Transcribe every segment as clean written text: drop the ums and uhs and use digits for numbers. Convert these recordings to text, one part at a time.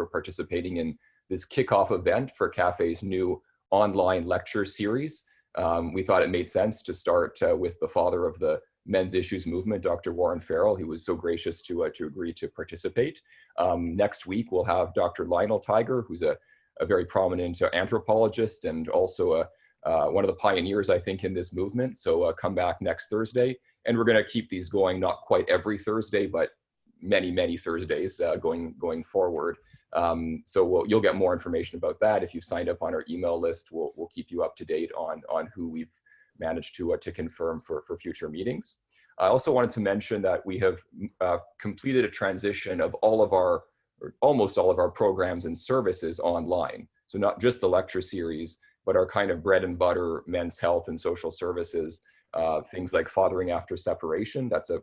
for participating in this kickoff event for CAFE's new online lecture series. We thought it made sense to start with the father of the men's issues movement, Dr. Warren Farrell. He was so gracious to agree to participate. Next week, we'll have Dr. Lionel Tiger, who's a very prominent anthropologist and also one of the pioneers, I think, in this movement. So come back next Thursday. And we're going to keep these going, not quite every Thursday, but many, many Thursdays going forward. So you'll get more information about that. If you've signed up on our email list, we'll keep you up to date on who we've managed to confirm for future meetings. I also wanted to mention that we have completed a transition of all of our, or almost all of our programs and services online. So not just the lecture series, but our kind of bread and butter men's health and social services, things like Fathering After Separation. That's a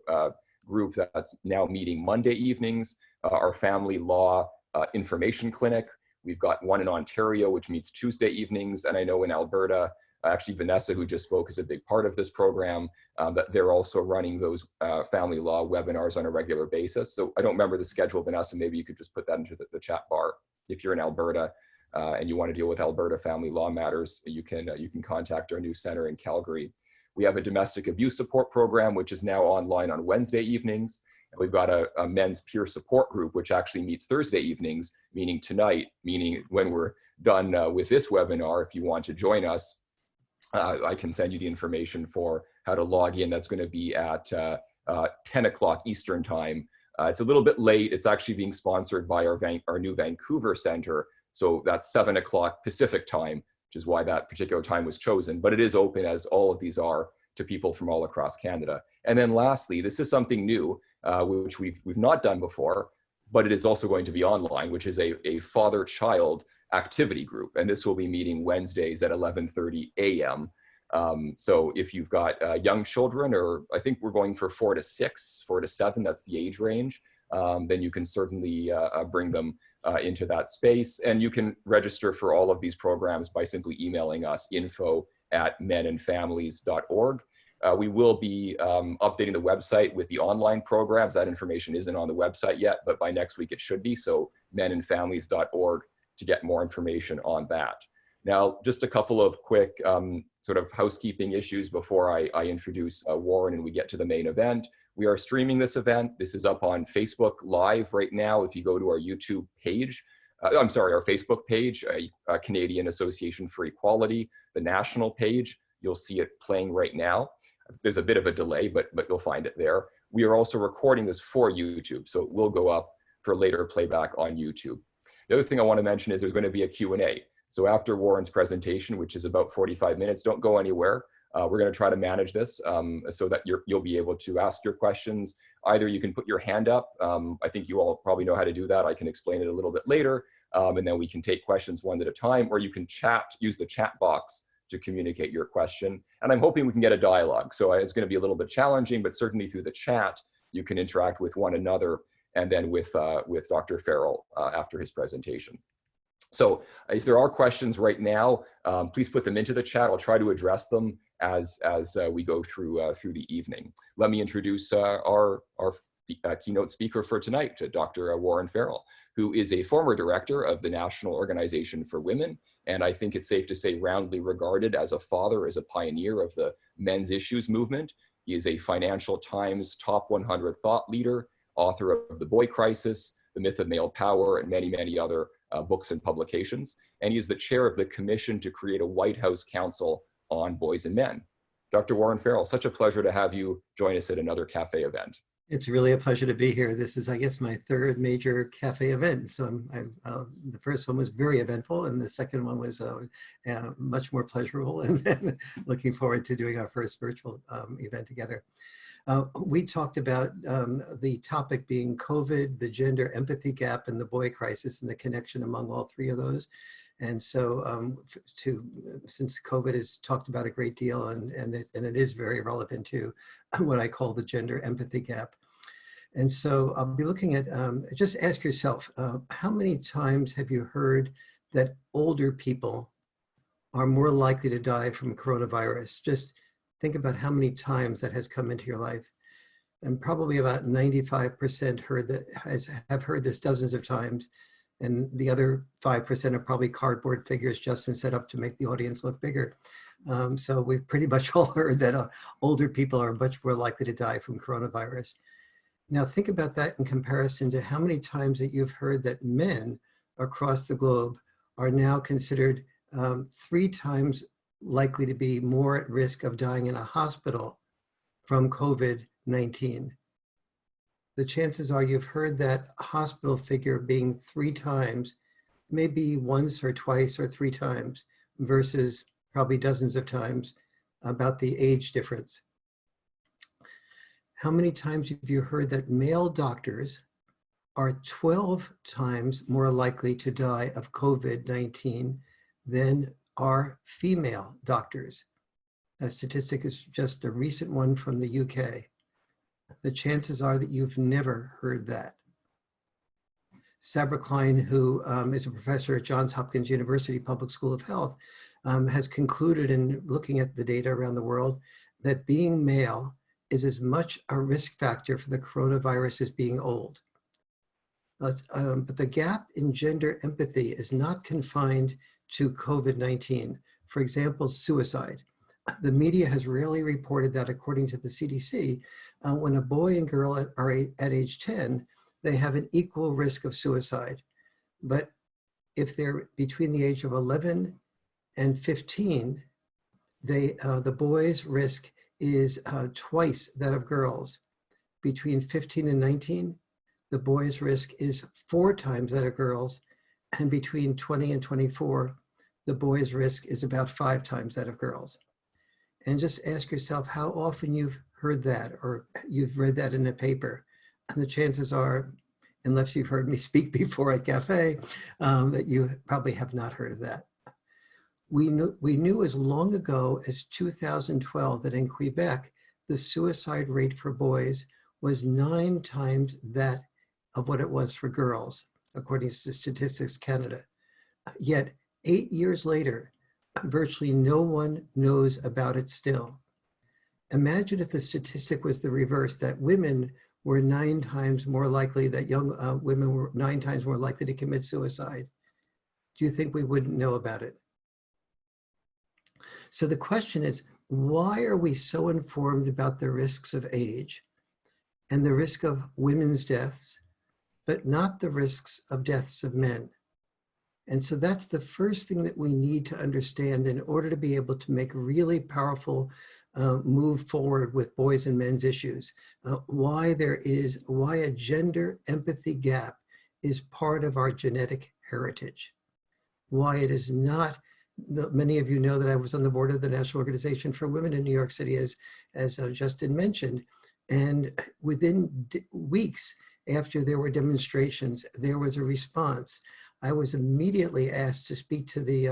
group that's now meeting Monday evenings. Our family law information clinic. We've got one in Ontario, which meets Tuesday evenings. And I know in Alberta, actually Vanessa, who just spoke, is a big part of this program, that they're also running those family law webinars on a regular basis. So I don't remember the schedule, Vanessa, maybe you could just put that into the chat bar. If you're in Alberta and you want to deal with Alberta family law matters, you can contact our new center in Calgary. We have a domestic abuse support program, which is now online on Wednesday evenings. And we've got a men's peer support group, which actually meets Thursday evenings, meaning tonight, meaning when we're done with this webinar. If you want to join us, I can send you the information for how to log in. That's going to be at 10 o'clock Eastern time. It's a little bit late. It's actually being sponsored by our new Vancouver center. So that's 7 o'clock Pacific time, which is why that particular time was chosen. But it is open, as all of these are, to people from all across Canada. And then lastly, this is something new, which we've not done before, but it is also going to be online, which is a father-child activity group. And this will be meeting Wednesdays at 11:30 a.m. So if you've got young children, or I think we're going for 4 to 6, 4 to 7, that's the age range, then you can certainly bring them into that space. And you can register for all of these programs by simply emailing us info@menandfamilies.org. We will be updating the website with the online programs. That information isn't on the website yet, but by next week it should be. So menandfamilies.org to get more information on that. Now, just a couple of quick sort of housekeeping issues before I introduce Warren and we get to the main event. We are streaming this event. This is up on Facebook Live right now. If you go to our YouTube page, our Facebook page, Canadian Association for Equality, the national page, you'll see it playing right now. There's a bit of a delay, but you'll find it there. We are also recording this for YouTube, so it will go up for later playback on YouTube. The other thing I want to mention is there's going to be a Q&A. So after Warren's presentation, which is about 45 minutes, don't go anywhere. We're going to try to manage this so that you'll be able to ask your questions. Either you can put your hand up. I think you all probably know how to do that. I can explain it a little bit later, and then we can take questions one at a time, or you can use the chat box to communicate your question. And I'm hoping we can get a dialogue. So it's going to be a little bit challenging, but certainly through the chat, you can interact with one another and then with Dr. Farrell after his presentation. So if there are questions right now, please put them into the chat. I'll try to address them as we go through the evening. Let me introduce our keynote speaker for tonight, Dr. Warren Farrell, who is a former director of the National Organization for Women, and I think it's safe to say roundly regarded as a father, as a pioneer of the men's issues movement. He is a Financial Times top 100 thought leader, author of The Boy Crisis, The Myth of Male Power, and many, many other books and publications. And he is the chair of the commission to create a White House Council on Boys and Men. Dr. Warren Farrell, such a pleasure to have you join us at another CAFE event. It's really a pleasure to be here. This is, I guess, my third major CAFE event. So the first one was very eventful, and the second one was much more pleasurable. And then looking forward to doing our first virtual event together. We talked about the topic being COVID, the gender empathy gap, and the boy crisis, and the connection among all three of those. And so since COVID is talked about a great deal, and it is very relevant to what I call the gender empathy gap. And so I'll be looking at, just ask yourself, how many times have you heard that older people are more likely to die from coronavirus? Just think about how many times that has come into your life. And probably about 95% have heard this dozens of times. And the other 5% are probably cardboard figures Justin set up to make the audience look bigger. So we've pretty much all heard that older people are much more likely to die from coronavirus. Now think about that in comparison to how many times that you've heard that men across the globe are now considered 3 times likely to be more at risk of dying in a hospital from COVID-19. The chances are you've heard that hospital figure being 3 times, maybe once or twice or 3 times, versus probably dozens of times about the age difference. How many times have you heard that male doctors are 12 times more likely to die of COVID-19 than are female doctors? That statistic is just a recent one from the UK. The chances are that you've never heard that. Sabra Klein, who is a professor at Johns Hopkins University Public School of Health, has concluded in looking at the data around the world that being male is as much a risk factor for the coronavirus as being old. But the gap in gender empathy is not confined to COVID-19. For example, suicide. The media has rarely reported that, according to the CDC, when a boy and girl are at age 10, they have an equal risk of suicide. But if they're between the age of 11 and 15, the boys' risk is twice that of girls. Between 15 and 19, the boys' risk is 4 times that of girls. And between 20 and 24, the boys' risk is about 5 times that of girls. And just ask yourself how often you've heard that or you've read that in a paper. And the chances are, unless you've heard me speak before at Cafe, that you probably have not heard of that. We knew as long ago as 2012 that in Quebec, the suicide rate for boys was 9 times that of what it was for girls, according to Statistics Canada. Yet 8 years later, virtually no one knows about it still. Imagine if the statistic was the reverse, that women were 9 times more likely, that young women were 9 times more likely to commit suicide. Do you think we wouldn't know about it? So the question is, why are we so informed about the risks of age and the risk of women's deaths, but not the risks of deaths of men? And so that's the first thing that we need to understand in order to be able to make really powerful move forward with boys and men's issues. Why a gender empathy gap is part of our genetic heritage. Why it is not. Many of you know that I was on the board of the National Organization for Women in New York City, as Justin mentioned. And within weeks after there were demonstrations, there was a response. I was immediately asked to speak to the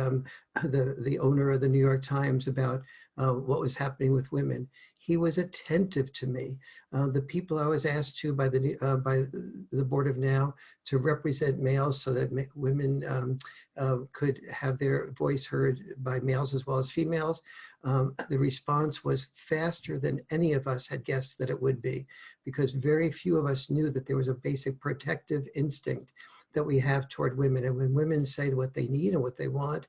owner of the New York Times about what was happening with women. He was attentive to me. The people I was asked to by the board of NOW to represent males so that women could have their voice heard by males as well as females. The response was faster than any of us had guessed that it would be, because very few of us knew that there was a basic protective instinct that we have toward women. And when women say what they need and what they want,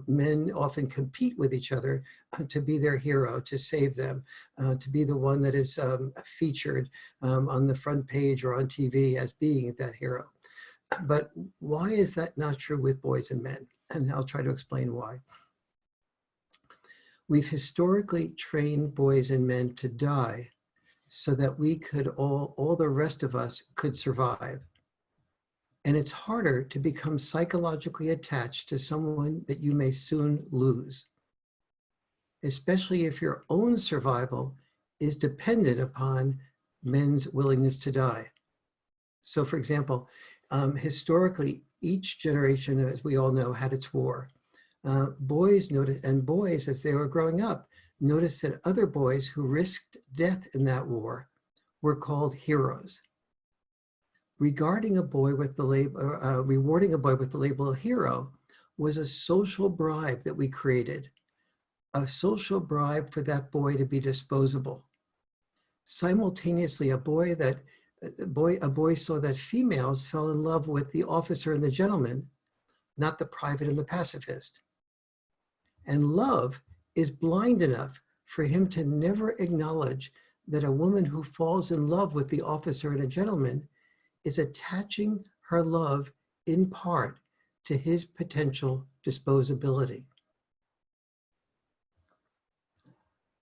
men often compete with each other to be their hero, to save them, to be the one that is featured on the front page or on TV as being that hero. But why is that not true with boys and men? And I'll try to explain why. We've historically trained boys and men to die so that we could all the rest of us could survive. And it's harder to become psychologically attached to someone that you may soon lose, especially if your own survival is dependent upon men's willingness to die. So for example, historically, each generation, as we all know, had its war. Boys, as they were growing up, noticed that other boys who risked death in that war were called heroes. Rewarding a boy with the label hero was a social bribe that we created, a social bribe for that boy to be disposable. Simultaneously, a boy that A boy saw that females fell in love with the officer and the gentleman, not the private and the pacifist. And love is blind enough for him to never acknowledge that a woman who falls in love with the officer and a gentleman is attaching her love in part to his potential disposability.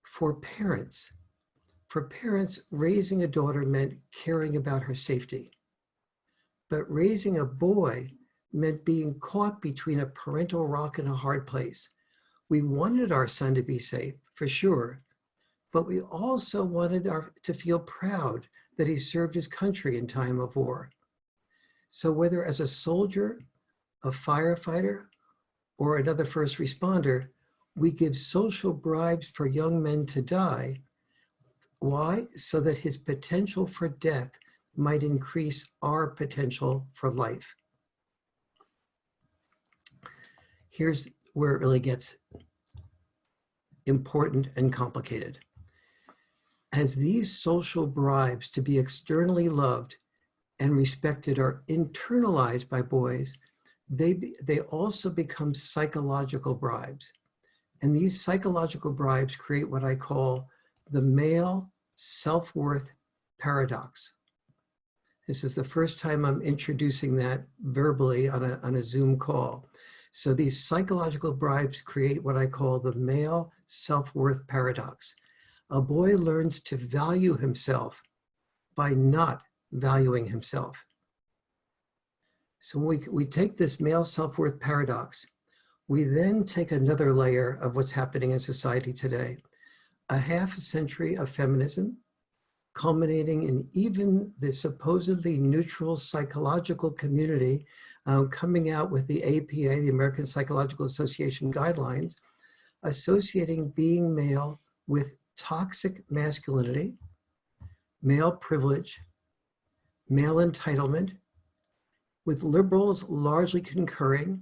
For parents, raising a daughter meant caring about her safety. But raising a boy meant being caught between a parental rock and a hard place. We wanted our son to be safe, for sure, but we also wanted to feel proud that he served his country in time of war. So whether as a soldier, a firefighter, or another first responder, we give social bribes for young men to die. Why? So that his potential for death might increase our potential for life. Here's where it really gets important and complicated. As these social bribes to be externally loved and respected are internalized by boys, they also become psychological bribes. And these psychological bribes create what I call the male self-worth paradox. This is the first time I'm introducing that verbally on a Zoom call. So these psychological bribes create what I call the male self-worth paradox. A boy learns to value himself by not valuing himself. So we take this male self-worth paradox, we then take another layer of what's happening in society today. A half a century of feminism, culminating in even the supposedly neutral psychological community coming out with the APA, the American Psychological Association guidelines, associating being male with toxic masculinity, male privilege, male entitlement, with liberals largely concurring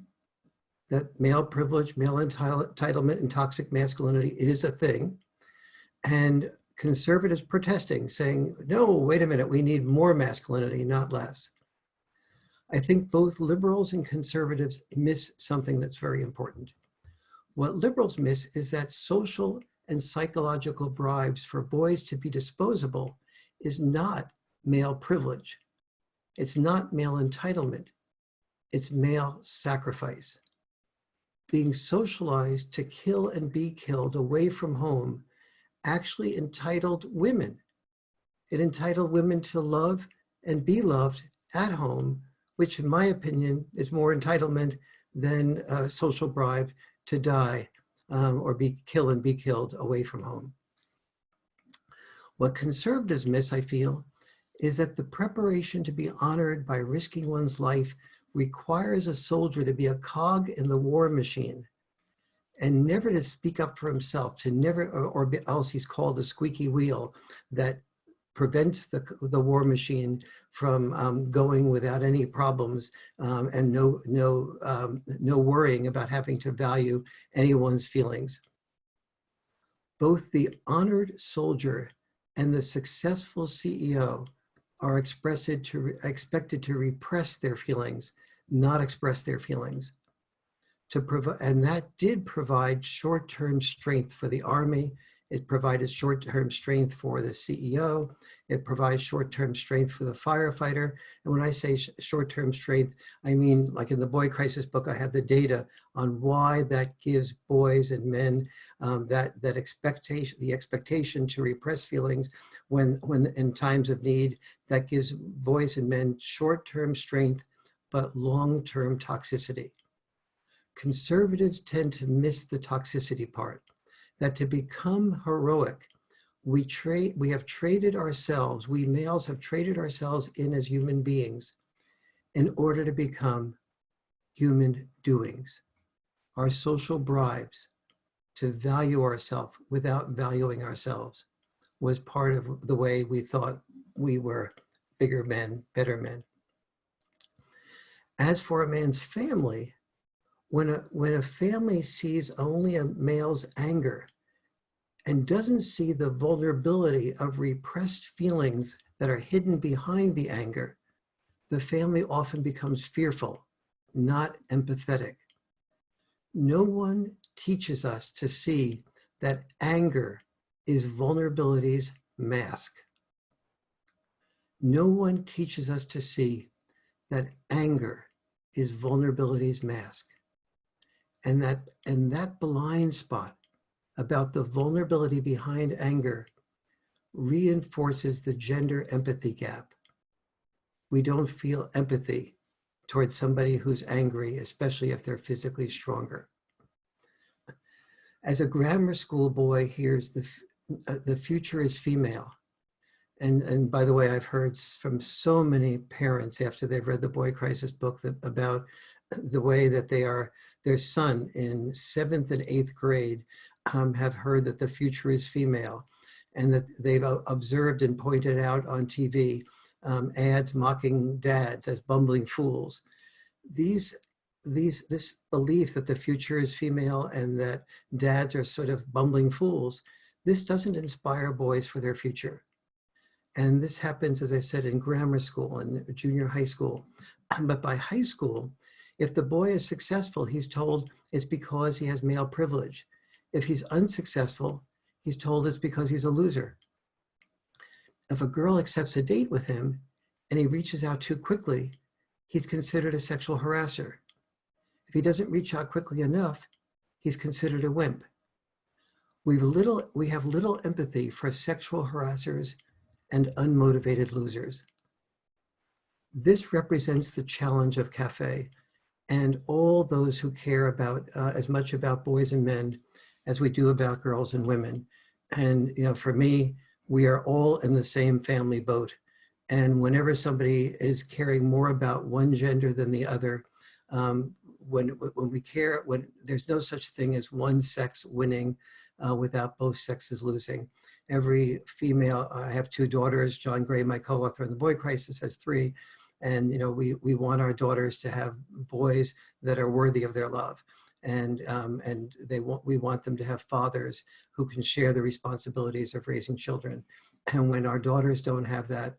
that male privilege, male entitlement, and toxic masculinity is a thing, and conservatives protesting, saying, no, wait a minute, we need more masculinity, not less. I think both liberals and conservatives miss something that's very important. What liberals miss is that social and psychological bribes for boys to be disposable is not male privilege. It's not male entitlement. It's male sacrifice. Being socialized to kill and be killed away from home actually entitled women. It entitled women to love and be loved at home, which in my opinion is more entitlement than a social bribe to die or be killed away from home. What conservatives miss, I feel, is that the preparation to be honored by risking one's life requires a soldier to be a cog in the war machine and never to speak up for himself, to never, or else he's called a squeaky wheel that prevents the war machine from going without any problems and no worrying about having to value anyone's feelings. Both the honored soldier and the successful CEO are expected to repress their feelings, not express their feelings. And that did provide short-term strength for the Army. It provided short-term strength for the CEO. It provides short-term strength for the firefighter. And when I say short-term strength, I mean, like in the Boy Crisis book, I have the data on why that gives boys and men the expectation to repress feelings when in times of need. That gives boys and men short-term strength, but long-term toxicity. Conservatives tend to miss the toxicity part, that to become heroic, we have traded ourselves, we males have traded ourselves in as human beings in order to become human doings. Our social bribes to value ourselves without valuing ourselves was part of the way we thought we were bigger men, better men. As for a man's family, when a family sees only a male's anger and doesn't see the vulnerability of repressed feelings that are hidden behind the anger, the family often becomes fearful, not empathetic. No one teaches us to see that anger is vulnerability's mask. No one teaches us to see that anger is vulnerability's mask. And that blind spot about the vulnerability behind anger reinforces the gender empathy gap. We don't feel empathy towards somebody who's angry, especially if they're physically stronger. As a grammar school boy hears the future is female. And by the way, I've heard from so many parents after they've read the Boy Crisis book about the way that their son in 7th and 8th grade have heard that the future is female, and that they've observed and pointed out on TV ads mocking dads as bumbling fools. This belief that the future is female and that dads are sort of bumbling fools, this doesn't inspire boys for their future. And this happens, as I said, in grammar school and junior high school. But by high school, if the boy is successful, he's told it's because he has male privilege. If he's unsuccessful, he's told it's because he's a loser. If a girl accepts a date with him and he reaches out too quickly, he's considered a sexual harasser. If he doesn't reach out quickly enough, he's considered a wimp. We have little empathy for sexual harassers and unmotivated losers. This represents the challenge of CAFE and all those who care about as much about boys and men as we do about girls and women. And for me, we are all in the same family boat. And whenever somebody is caring more about one gender than the other, when there's no such thing as one sex winning without both sexes losing. Every female, I have 2 daughters. John Gray, my co-author in The Boy Crisis, has 3. And we want our daughters to have boys that are worthy of their love. And we want them to have fathers who can share the responsibilities of raising children. And when our daughters don't have that,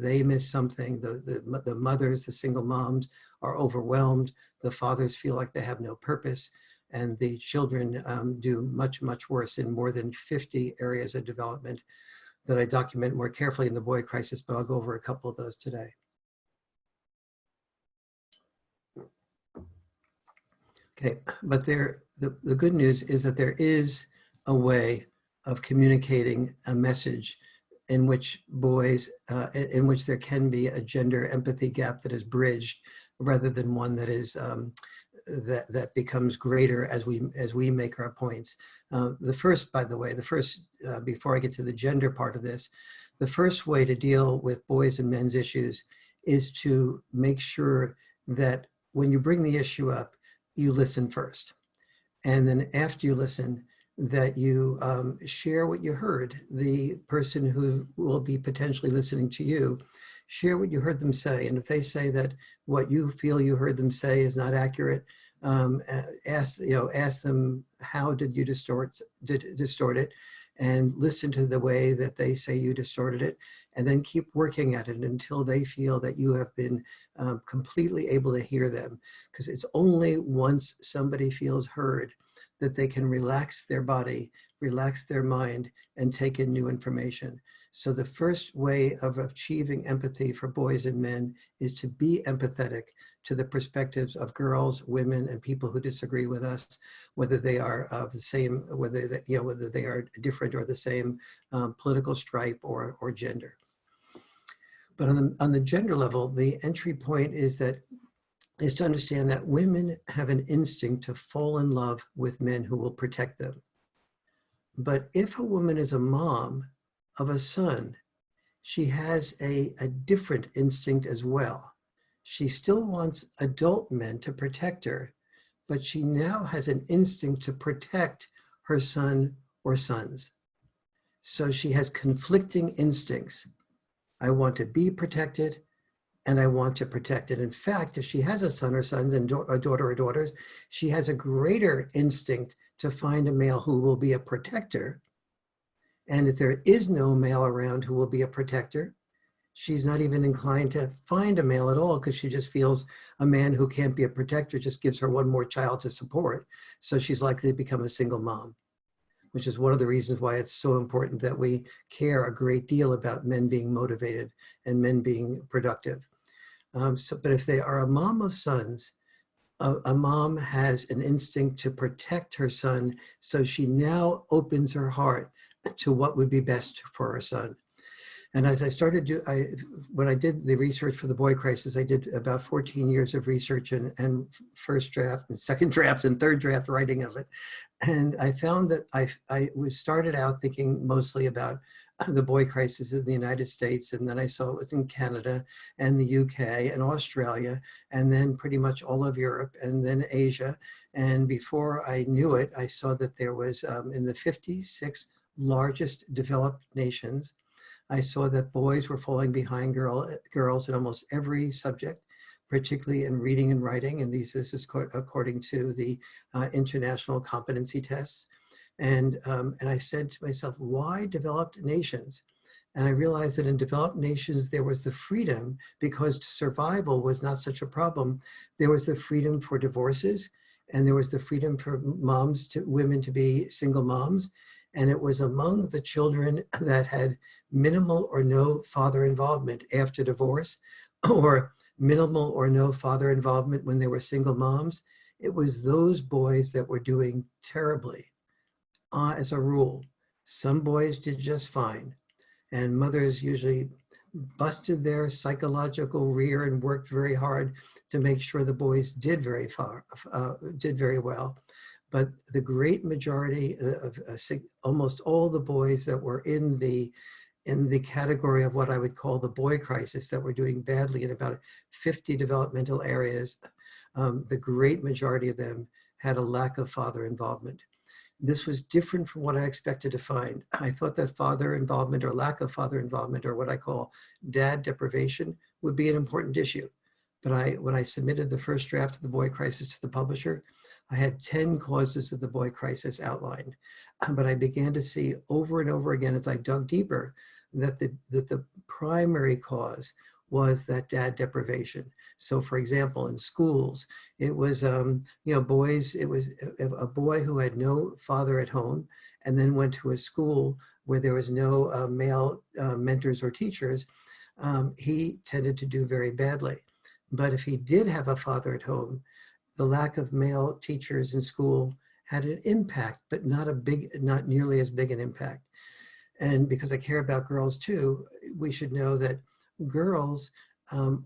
they miss something. The mothers, the single moms are overwhelmed. The fathers feel like they have no purpose. And the children do much, much worse in more than 50 areas of development that I document more carefully in The Boy Crisis, but I'll go over a couple of those today. Okay, but the good news is that there is a way of communicating a message in which in which there can be a gender empathy gap that is bridged, rather than one that is that becomes greater as we make our points. By the way, before I get to the gender part of this, the first way to deal with boys and men's issues is to make sure that when you bring the issue up, you listen first. And then after you listen, that you share what you heard. The person who will be potentially listening to you, share what you heard them say. And if they say that what you feel you heard them say is not accurate, ask them, how did you distort it? And listen to the way that they say you distorted it, and then keep working at it until they feel that you have been completely able to hear them. Because it's only once somebody feels heard that they can relax their body, relax their mind, and take in new information. So the first way of achieving empathy for boys and men is to be empathetic to the perspectives of girls, women, and people who disagree with us, whether they are of the same, whether they are different or the same political stripe or gender. But on the gender level, the entry point is to understand that women have an instinct to fall in love with men who will protect them. But if a woman is a mom of a son, she has a different instinct as well. She still wants adult men to protect her, but she now has an instinct to protect her son or sons. So she has conflicting instincts. I want to be protected, and I want to protect it. In fact, if she has a son or sons and a daughter or daughters, she has a greater instinct to find a male who will be a protector And if there is no male around who will be a protector, she's not even inclined to find a male at all because she just feels a man who can't be a protector just gives her one more child to support. So she's likely to become a single mom, which is one of the reasons why it's so important that we care a great deal about men being motivated and men being productive. But if they are a mom of sons, a mom has an instinct to protect her son, so she now opens her heart to what would be best for her son. And as I started when I did the research for the boy crisis, I did about 14 years of research and first draft and second draft and third draft writing of it. And I found that I started out thinking mostly about the boy crisis in the United States, and then I saw it was in Canada and the UK and Australia, and then pretty much all of Europe, and then Asia. And before I knew it, I saw that there was in the 56 largest developed nations, I saw that boys were falling behind girls in almost every subject, particularly in reading and writing. And this is according to the international competency tests. And I said to myself, why developed nations? And I realized that in developed nations, there was the freedom, because survival was not such a problem. There was the freedom for divorces, and there was the freedom for women to be single moms. And it was among the children that had minimal or no father involvement after divorce, or minimal or no father involvement when they were single moms. It was those boys that were doing terribly, as a rule. Some boys did just fine, and mothers usually busted their psychological rear and worked very hard to make sure the boys did very well. But the great majority of almost all the boys that were in the category of what I would call the boy crisis, that were doing badly in about 50 developmental areas, the great majority of them had a lack of father involvement. This was different from what I expected to find. I thought that father involvement or lack of father involvement, or what I call dad deprivation, would be an important issue. But when I submitted the first draft of the boy crisis to the publisher, I had 10 causes of the boy crisis outlined. But I began to see over and over again, as I dug deeper, that the primary cause was that dad deprivation. So for example, in schools, it was, boys, it was a boy who had no father at home and then went to a school where there was no male mentors or teachers, he tended to do very badly. But if he did have a father at home, the lack of male teachers in school had an impact, but not nearly as big an impact. And because I care about girls too, we should know that girls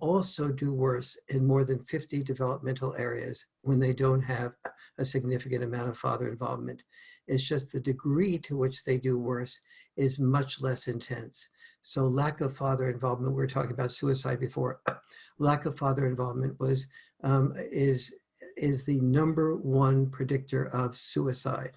also do worse in more than 50 developmental areas when they don't have a significant amount of father involvement. It's just the degree to which they do worse is much less intense. So lack of father involvement, we were talking about suicide before, lack of father involvement is the #1 predictor of suicide.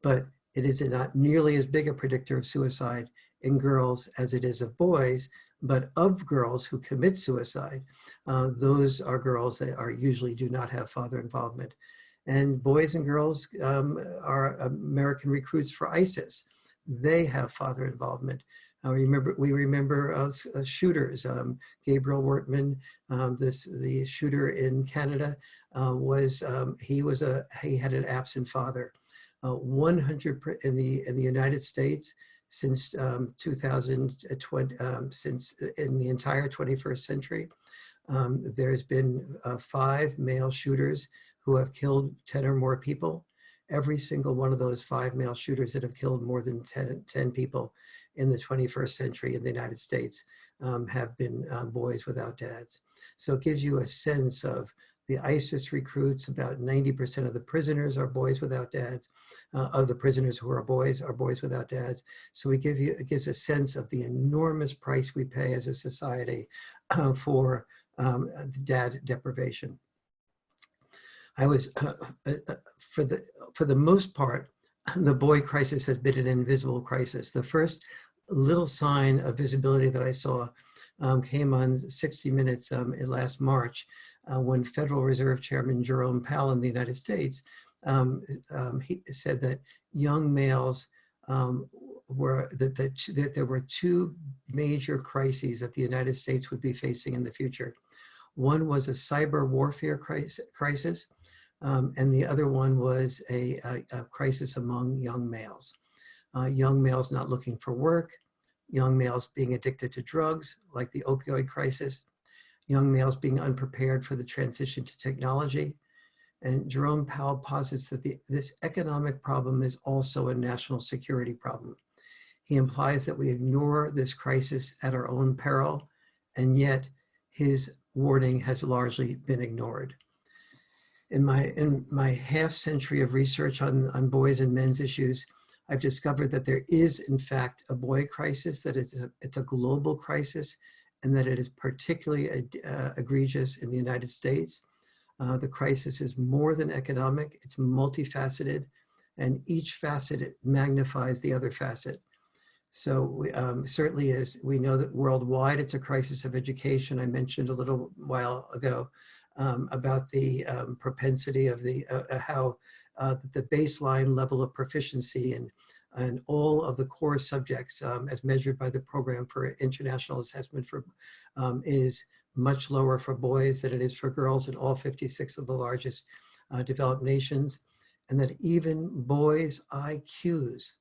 But it is not nearly as big a predictor of suicide in girls as it is of boys. But of girls who commit suicide, those are girls that usually do not have father involvement. And boys and girls are American recruits for ISIS. They have father involvement. We remember shooters. Gabriel Wortman, the shooter in Canada, he had an absent father. 100 in the United States since 2020, since in the entire 21st century, there's been 5 male shooters who have killed 10 or more people. Every single one of those 5 male shooters that have killed more than 10 people in the 21st century in the United States have been boys without dads. So it gives you a sense of the ISIS recruits. About 90% of the prisoners are boys without dads. Of the prisoners who are boys without dads. So it gives a sense of the enormous price we pay as a society for dad deprivation. I was, for the most part, the boy crisis has been an invisible crisis. The first little sign of visibility that I saw came on 60 Minutes in last March, when Federal Reserve Chairman Jerome Powell in the United States, he said that young males were that there were two major crises that the United States would be facing in the future. One was a cyber warfare crisis, and the other one was a crisis among young males. Young males not looking for work, young males being addicted to drugs, like the opioid crisis, young males being unprepared for the transition to technology. And Jerome Powell posits that this economic problem is also a national security problem. He implies that we ignore this crisis at our own peril, and yet his warning has largely been ignored. In my half century of research on boys and men's issues, I've discovered that there is, in fact, a boy crisis, that it's a global crisis, and that it is particularly egregious in the United States. The crisis is more than economic, it's multifaceted, and each facet magnifies the other facet. So certainly we know that worldwide it's a crisis of education. I mentioned a little while ago about the propensity of how the baseline level of proficiency and all of the core subjects as measured by the Program for International Assessment is much lower for boys than it is for girls in all 56 of the largest developed nations, and that even boys' IQs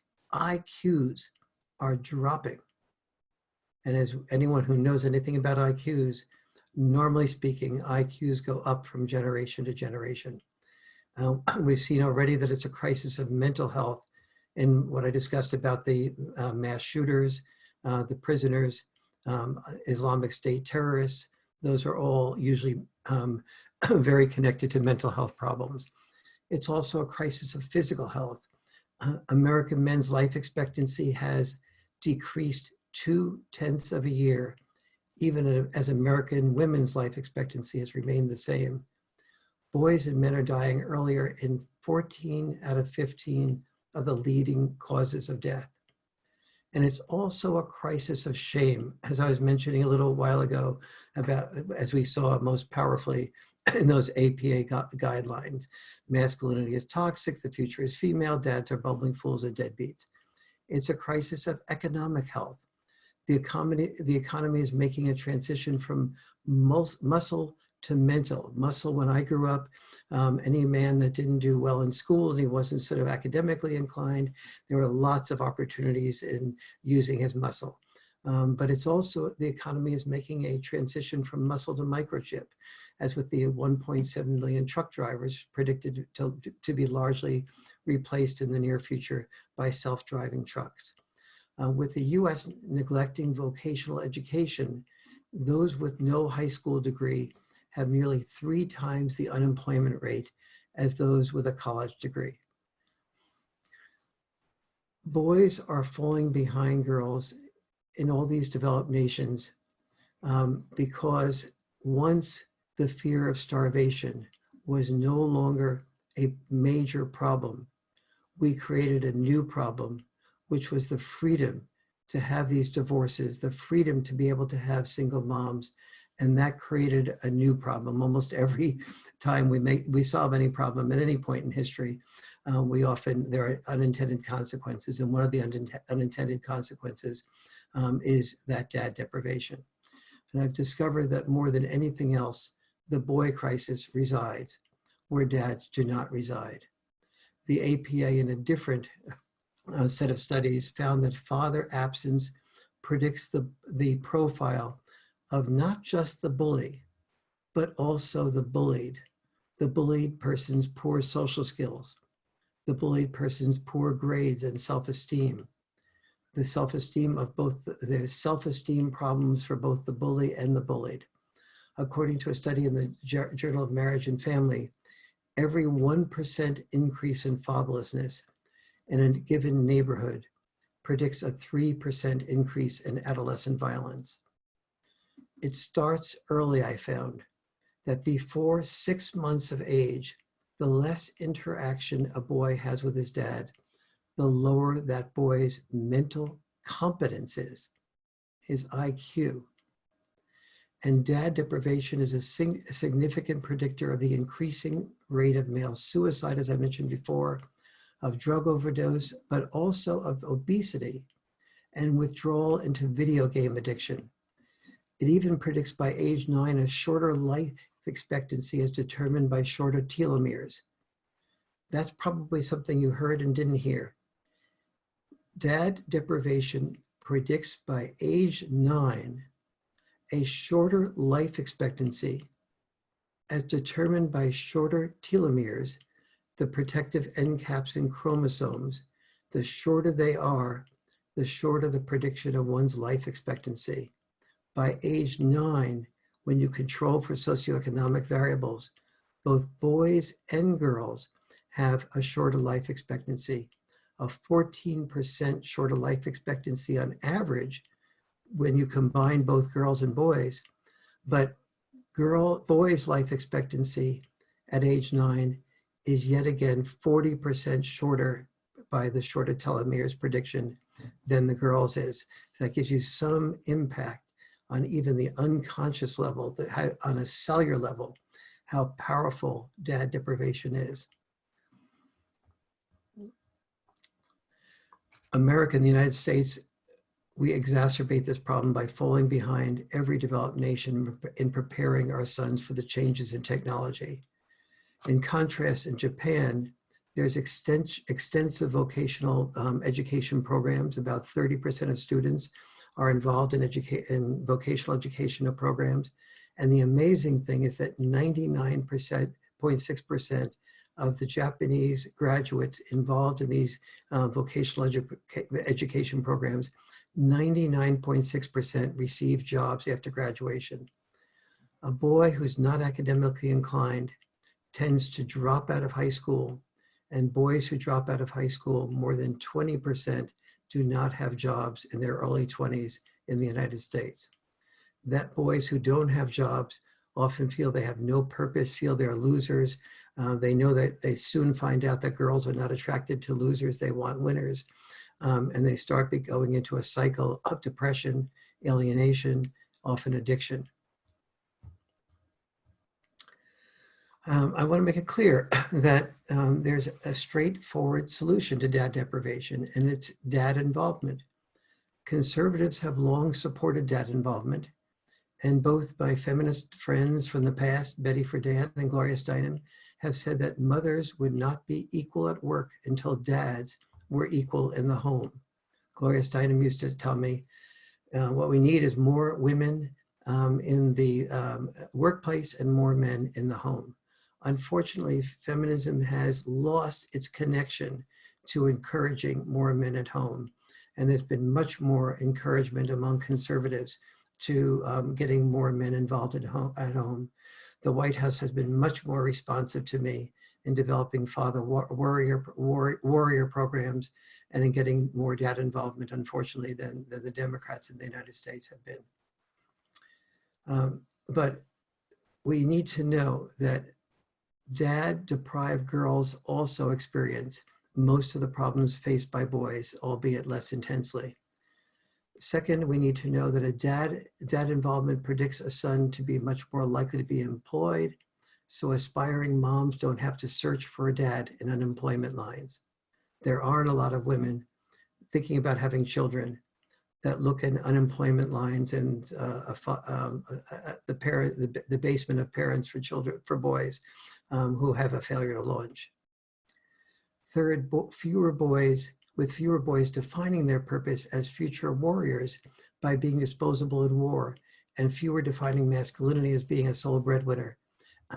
are dropping. And as anyone who knows anything about IQs, normally speaking, IQs go up from generation to generation. We've seen already that it's a crisis of mental health in what I discussed about the mass shooters, the prisoners, Islamic State terrorists. Those are all usually very connected to mental health problems. It's also a crisis of physical health. American men's life expectancy has decreased 0.2 of a year, even as American women's life expectancy has remained the same. Boys and men are dying earlier in 14 out of 15 of the leading causes of death. And it's also a crisis of shame, as I was mentioning a little while ago, about, as we saw most powerfully in those APA guidelines. Masculinity is toxic, the future is female, dads are bumbling fools and deadbeats. It's a crisis of economic health. The economy is making a transition from muscle to mental. Muscle, when I grew up, any man that didn't do well in school and he wasn't sort of academically inclined, there were lots of opportunities in using his muscle. But it's also, the economy is making a transition from muscle to microchip, as with the 1.7 million truck drivers predicted to be largely replaced in the near future by self-driving trucks. With the US neglecting vocational education, those with no high school degree have nearly 3 times the unemployment rate as those with a college degree. Boys are falling behind girls in all these developed nations because once the fear of starvation was no longer a major problem, we created a new problem, which was the freedom to have these divorces, the freedom to be able to have single moms. And that created a new problem. Almost every time we solve any problem at any point in history, there are unintended consequences. And one of the unintended consequences is that dad deprivation. And I've discovered that more than anything else, the boy crisis resides where dads do not reside. The APA, in a different set of studies, found that father absence predicts the profile of not just the bully, but also the bullied person's poor social skills, the bullied person's poor grades and self-esteem, the self-esteem of both, the self-esteem problems for both the bully and the bullied. According to a study in the Journal of Marriage and Family, every 1% increase in fatherlessness in a given neighborhood predicts a 3% increase in adolescent violence. It starts early, I found, that before 6 months of age, the less interaction a boy has with his dad, the lower that boy's mental competence is, his IQ. And dad deprivation is a significant predictor of the increasing rate of male suicide, as I mentioned before, of drug overdose, but also of obesity and withdrawal into video game addiction. It even predicts by age 9 a shorter life expectancy as determined by shorter telomeres. That's probably something you heard and didn't hear. Dad deprivation predicts by age 9 a shorter life expectancy as determined by shorter telomeres, the protective end caps in chromosomes. The shorter they are, the shorter the prediction of one's life expectancy. By age 9, when you control for socioeconomic variables, both boys and girls have a shorter life expectancy, a 14% shorter life expectancy on average when you combine both girls and boys. But boys' life expectancy at age 9 is yet again 40% shorter by the shorter telomeres prediction than the girls is. That gives you some impact on even the unconscious level, on a cellular level, how powerful dad deprivation is. America and the United States, we exacerbate this problem by falling behind every developed nation in preparing our sons for the changes in technology. In contrast, in Japan, there's extensive vocational education programs. About 30% of students are involved in vocational educational programs. And the amazing thing is that 99.6% of the Japanese graduates involved in these vocational education programs, 99.6% receive jobs after graduation. A boy who's not academically inclined tends to drop out of high school, and boys who drop out of high school, more than 20% do not have jobs in their early 20s in the United States. That boys who don't have jobs often feel they have no purpose, feel they're losers. They know that they soon find out that girls are not attracted to losers, they want winners. And they start going into a cycle of depression, alienation, often addiction. I want to make it clear that there's a straightforward solution to dad deprivation, and it's dad involvement. Conservatives have long supported dad involvement, and both my feminist friends from the past, Betty Friedan and Gloria Steinem, have said that mothers would not be equal at work until dads were equal in the home. Gloria Steinem used to tell me, what we need is more women in the workplace and more men in the home. Unfortunately, feminism has lost its connection to encouraging more men at home. And there's been much more encouragement among conservatives to getting more men involved at home. The White House has been much more responsive to me in developing father warrior programs and in getting more dad involvement, unfortunately, than the Democrats in the United States have been. But we need to know that dad-deprived girls also experience most of the problems faced by boys, albeit less intensely. Second, we need to know that a dad involvement predicts a son to be much more likely to be employed, so aspiring moms don't have to search for a dad in unemployment lines. There aren't a lot of women thinking about having children that look in unemployment lines and the basement of parents for boys who have a failure to launch. Third, with fewer boys defining their purpose as future warriors by being disposable in war, and fewer defining masculinity as being a sole breadwinner.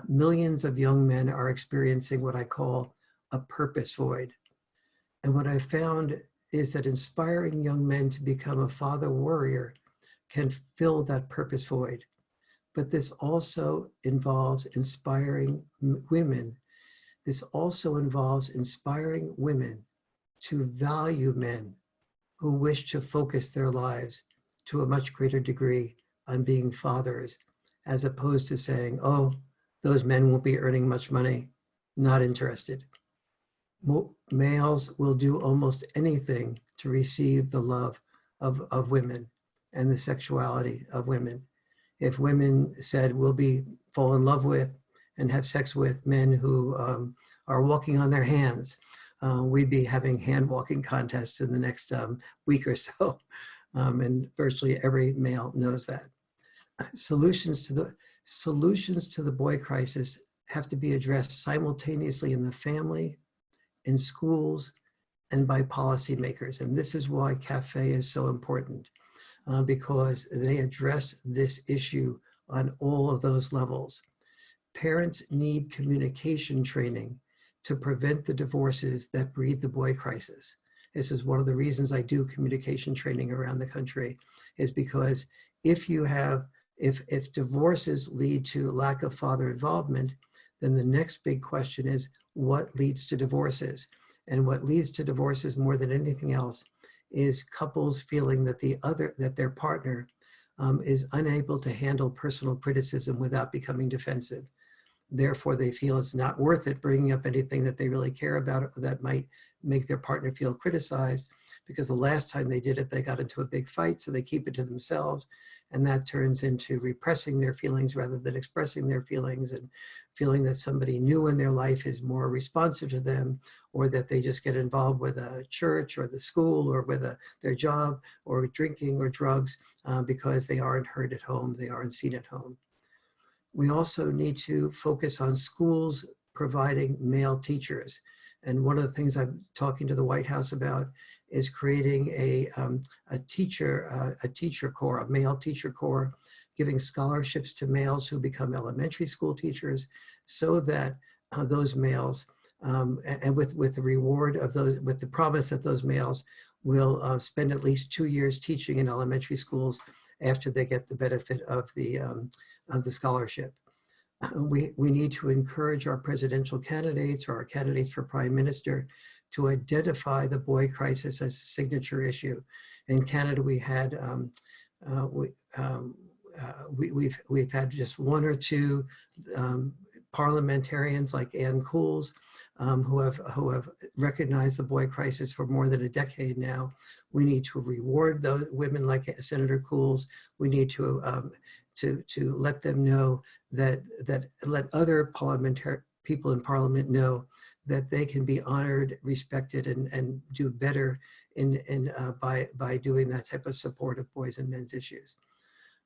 Millions of young men are experiencing what I call a purpose void. And what I found is that inspiring young men to become a father warrior can fill that purpose void. But this also involves inspiring women. This also involves inspiring women to value men who wish to focus their lives to a much greater degree on being fathers, as opposed to saying, oh, those men won't be earning much money, not interested. Males will do almost anything to receive the love of women and the sexuality of women. If women said, we'll fall in love with and have sex with men who are walking on their hands, we'd be having hand walking contests in the next week or so. And virtually every male knows that. Solutions to the boy crisis have to be addressed simultaneously in the family, in schools, and by policymakers. And this is why CAFE is so important, because they address this issue on all of those levels. Parents need communication training to prevent the divorces that breed the boy crisis. This is one of the reasons I do communication training around the country, is because if divorces lead to lack of father involvement, then the next big question is what leads to divorces? And what leads to divorces more than anything else is couples feeling that their partner is unable to handle personal criticism without becoming defensive. Therefore, they feel it's not worth it bringing up anything that they really care about or that might make their partner feel criticized, because the last time they did it, they got into a big fight, so they keep it to themselves. And that turns into repressing their feelings rather than expressing their feelings, and feeling that somebody new in their life is more responsive to them, or that they just get involved with a church or the school or with their job or drinking or drugs because they aren't heard at home, they aren't seen at home. We also need to focus on schools providing male teachers. And one of the things I'm talking to the White House about is creating a teacher corps, a male teacher corps, giving scholarships to males who become elementary school teachers, so that those males, and with the reward of those, with the promise that those males will spend at least 2 years teaching in elementary schools after they get the benefit of the scholarship. We need to encourage our presidential candidates or our candidates for prime minister to identify the boy crisis as a signature issue. In Canada, we've had just one or two parliamentarians like Ann Cools who have recognized the boy crisis for more than a decade now. We need to reward those women like Senator Cools. We need to let them know that let other people in Parliament know that they can be honored, respected, and do better by doing that type of support of boys and men's issues.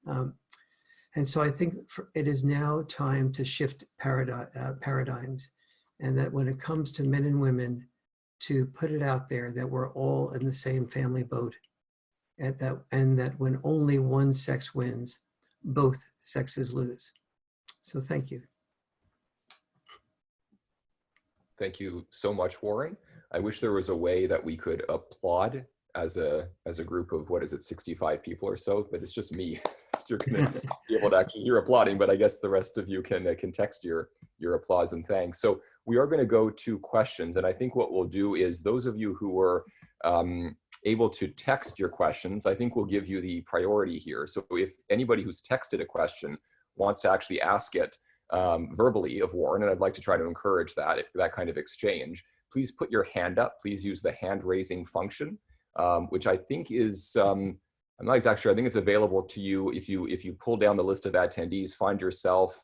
And so I think it is now time to shift paradigms, and that when it comes to men and women, to put it out there that we're all in the same family boat, and that when only one sex wins, both sexes lose. So thank you. Thank you so much, Warren. I wish there was a way that we could applaud as a group of, what is it, 65 people or so, but it's just me. You're gonna be able to actually hear applauding, but I guess the rest of you can text your applause and thanks. So we are gonna go to questions, and I think what we'll do is those of you who were able to text your questions, I think we'll give you the priority here. So if anybody who's texted a question wants to actually ask it verbally of Warren, and I'd like to try to encourage that kind of exchange, please put your hand up. Please use the hand raising function, which I think is, I'm not exactly sure, I think it's available to you if you pull down the list of attendees, find yourself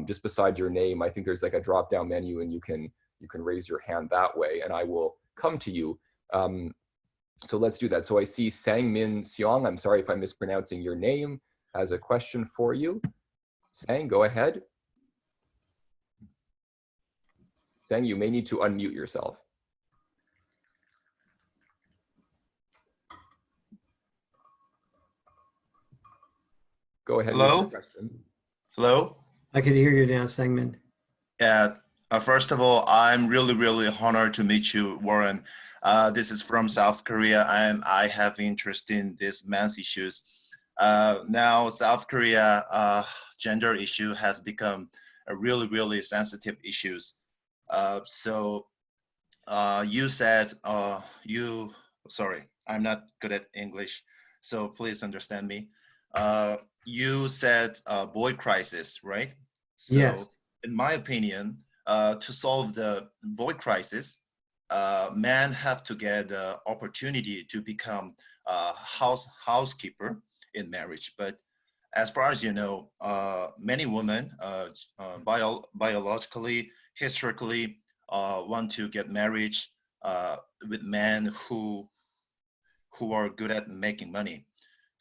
just beside your name. I think there's like a drop down menu, and you can raise your hand that way, and I will come to you. So let's do that. So I see Sang-Min Seong, I'm sorry if I'm mispronouncing your name, has a question for you. Sang, go ahead. Sang, you may need to unmute yourself. Go ahead. Hello? With your question. Hello? I can hear you now, Sang-Min. Yeah. First of all, I'm really honored to meet you, Warren. This is from South Korea, and I have interest in these men's issues. Now, South Korea gender issue has become a really sensitive issues. So you said sorry, I'm not good at English, so please understand me. You said boy crisis, right? So Yes. in my opinion, to solve the boy crisis, men have to get the opportunity to become a housekeeper in marriage. But as far as you know, many women biologically, historically, want to get married with men who are good at making money.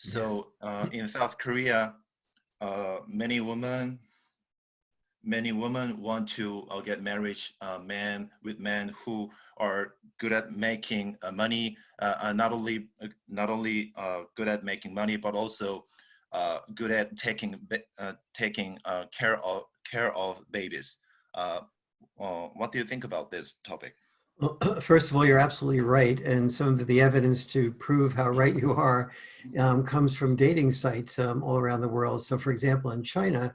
Yes. So in South Korea, many women want to get married with men who are good at making money, not only good at making money, but also good at taking care of babies. What do you think about this topic? Well, first of all, you're absolutely right. And some of the evidence to prove how right you are comes from dating sites all around the world. So for example, in China,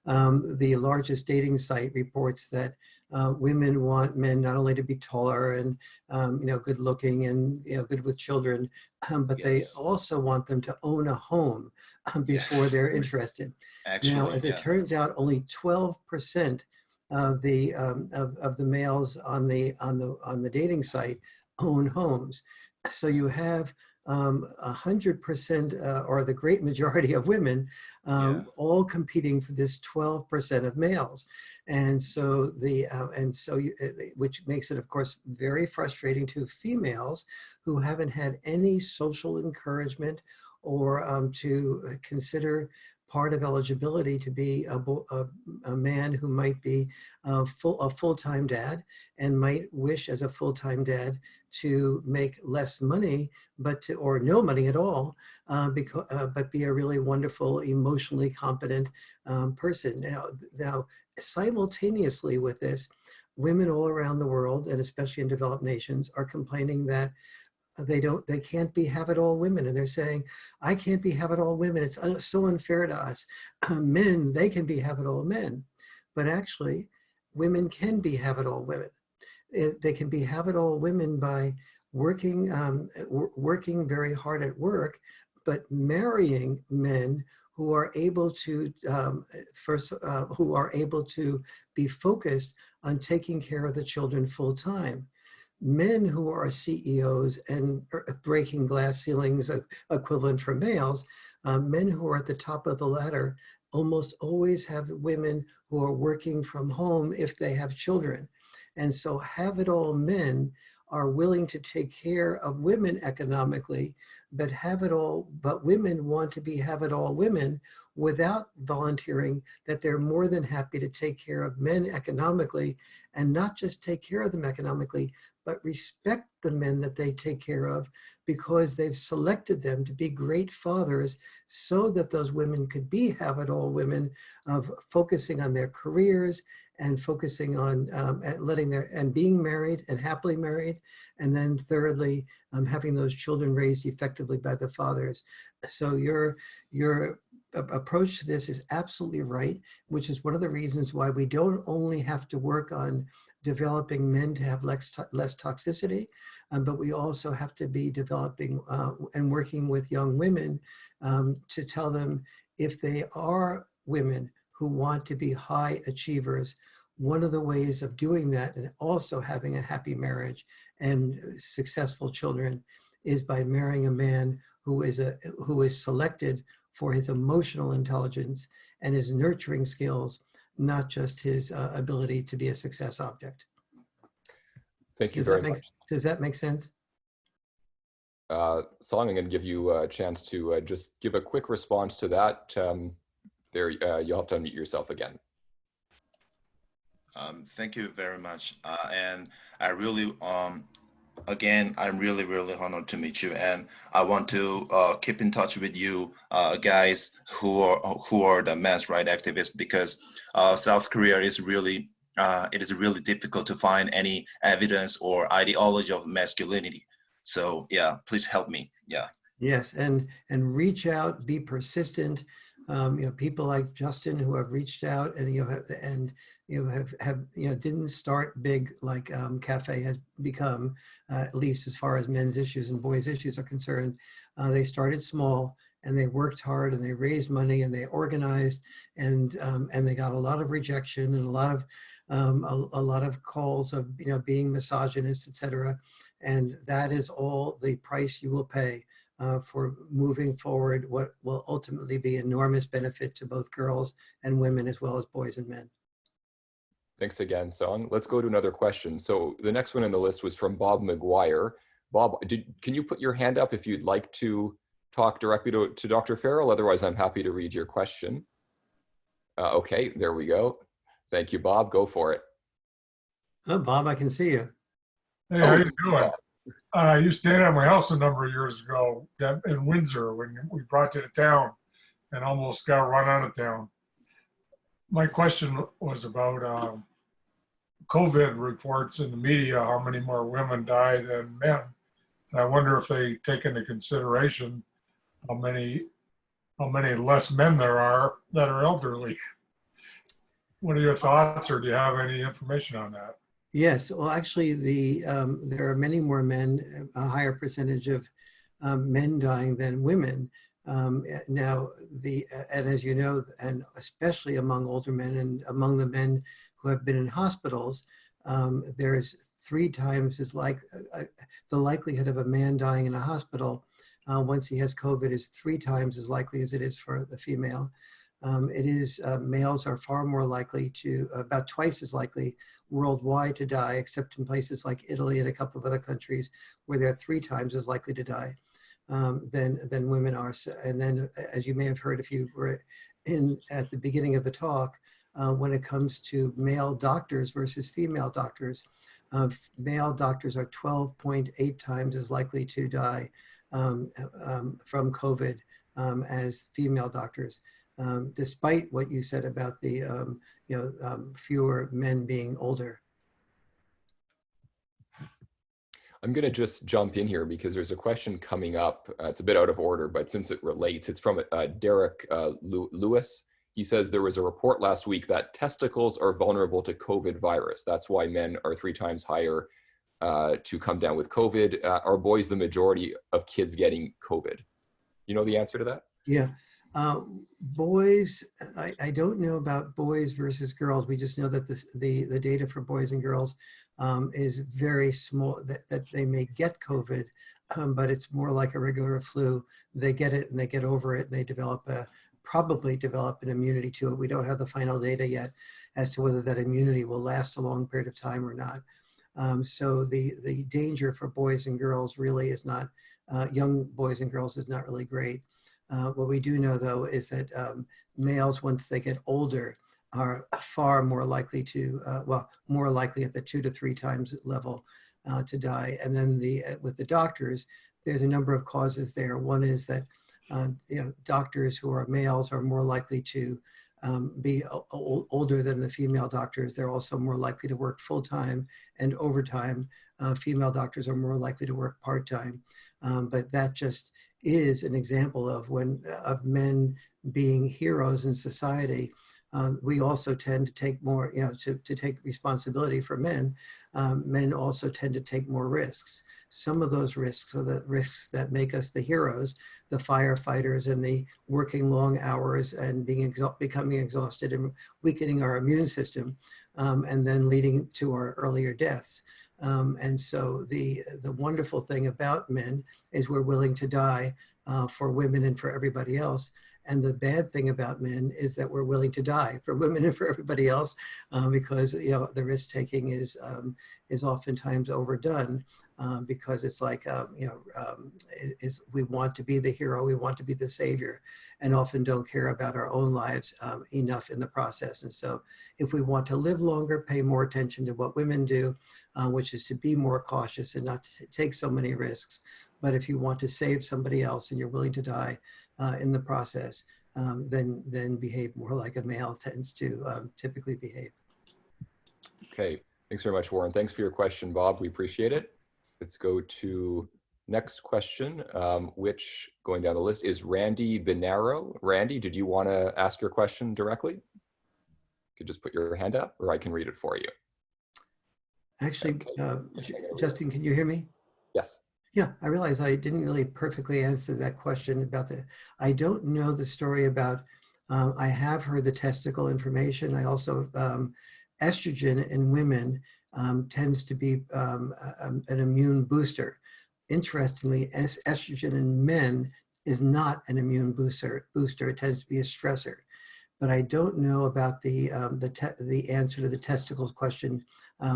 the largest dating site reports that women want men not only to be taller and good looking and good with children, but they Yes. also want them to own a home before Yes. they're interested. Now, Actually, as it yeah. turns out, only 12% of the males on the dating site own homes. So you have 100% or the great majority of women Yeah. all competing for this 12% of males, and so which makes it, of course, very frustrating to females who haven't had any social encouragement or to consider part of eligibility to be a man who might be a full-time dad and might wish as a full-time dad to make less money, or no money at all, but be a really wonderful, emotionally competent person. Now, simultaneously with this, women all around the world, and especially in developed nations, are complaining that they can't be have-it-all women, and they're saying, I can't be have-it-all women, it's so unfair to us. Men, they can be have-it-all men, but actually women can be have-it-all women. They can be have-it-all women by working very hard at work, but marrying men who are able to who are able to be focused on taking care of the children full time. Men who are CEOs and breaking glass ceilings equivalent for males, men who are at the top of the ladder almost always have women who are working from home if they have children. And so have-it-all men are willing to take care of women economically, but women want to be have-it-all women without volunteering that they're more than happy to take care of men economically, and not just take care of them economically, but respect the men that they take care of, because they've selected them to be great fathers so that those women could be have-it-all women, of focusing on their careers and focusing on and being married and happily married. And then thirdly, having those children raised effectively by the fathers. So your approach to this is absolutely right, which is one of the reasons why we don't only have to work on developing men to have less toxicity, but we also have to be developing and working with young women to tell them, if they are women who want to be high achievers, one of the ways of doing that and also having a happy marriage and successful children is by marrying a man who is selected for his emotional intelligence and his nurturing skills, not just his ability to be a success object. Thank you very much. Does that make sense? Song, I'm going to give you a chance to just give a quick response to that. You'll have to unmute yourself again. Thank you very much. And I really, again, I'm really, really honored to meet you. And I want to keep in touch with you guys who are the men's rights activists, because South Korea is really, it is really difficult to find any evidence or ideology of masculinity. So yeah, please help me. Yeah. Yes, and reach out, be persistent. People like Justin who have reached out and didn't start big like Cafe has become, at least as far as men's issues and boys' issues are concerned. They started small and they worked hard and they raised money and they organized, and they got a lot of rejection and a lot of calls of being misogynist, etc. And that is all the price you will pay for moving forward what will ultimately be enormous benefit to both girls and women, as well as boys and men. Thanks again, Song. Let's go to another question. So the next one on the list was from Bob McGuire. Bob, can you put your hand up if you'd like to talk directly to Dr. Farrell? Otherwise, I'm happy to read your question. Okay, there we go. Thank you, Bob. Go for it. Oh, Bob, I can see you. Hey, how you doing? You stayed at my house a number of years ago in Windsor when we brought you to town and almost got run out of town. My question was about COVID reports in the media, how many more women die than men. And I wonder if they take into consideration how many less men there are that are elderly. What are your thoughts, or do you have any information on that? Yes, well, actually, there are many more men, a higher percentage of men dying than women. Now, and as you know, and especially among older men and among the men who have been in hospitals, there's 3 times as the likelihood of a man dying in a hospital once he has COVID is 3 times as likely as it is for the female. Males are far more likely to, about twice as likely worldwide to die, except in places like Italy and a couple of other countries where they're 3 times as likely to die than women are. And then, as you may have heard if you were at the beginning of the talk, when it comes to male doctors versus female doctors, male doctors are 12.8 times as likely to die from COVID as female doctors. Despite what you said about the fewer men being older. I'm going to just jump in here because there's a question coming up. It's a bit out of order, but since it relates, it's from Derek Lewis. He says there was a report last week that testicles are vulnerable to COVID virus. That's why men are 3 times higher to come down with COVID. Are boys the majority of kids getting COVID? You know the answer to that? Yeah. Boys, I don't know about boys versus girls. We just know that the data for boys and girls is very small, that they may get COVID, but it's more like a regular flu. They get it and they get over it and they probably develop an immunity to it. We don't have the final data yet as to whether that immunity will last a long period of time or not. So the danger for boys and girls really is not, young boys and girls is not really great. What we do know, though, is that males, once they get older, are far more likely to, more likely at the 2 to 3 times level to die. And then with the doctors, there's a number of causes there. One is that doctors who are males are more likely to be older than the female doctors. They're also more likely to work full-time and overtime. Female doctors are more likely to work part-time. But that just is an example of men being heroes in society. We also tend to take more, to take responsibility for men. Men also tend to take more risks. Some of those risks are the risks that make us the heroes, the firefighters and the working long hours and becoming exhausted and weakening our immune system, and then leading to our earlier deaths. And so the wonderful thing about men is we're willing to die for women and for everybody else. And the bad thing about men is that we're willing to die for women and for everybody else because the risk taking is oftentimes overdone because it's like we want to be the hero, we want to be the savior, and often don't care about our own lives enough in the process. And so if we want to live longer, pay more attention to what women do, which is to be more cautious and not to take so many risks. But if you want to save somebody else and you're willing to die in the process, then behave more like a male tends to typically behave. Okay, thanks very much, Warren. Thanks for your question, Bob. We appreciate it. Let's go to next question, which, going down the list, is Randy Binaro. Randy, did you want to ask your question directly? You could just put your hand up, or I can read it for you. Actually, okay. Justin, can you hear me? Yes. Yeah, I realize I didn't really perfectly answer that question about I don't know the story about, I have heard the testicle information. I also, estrogen in women tends to be an immune booster. Interestingly, estrogen in men is not an immune booster. It tends to be a stressor. but I don't know about the answer to the testicles question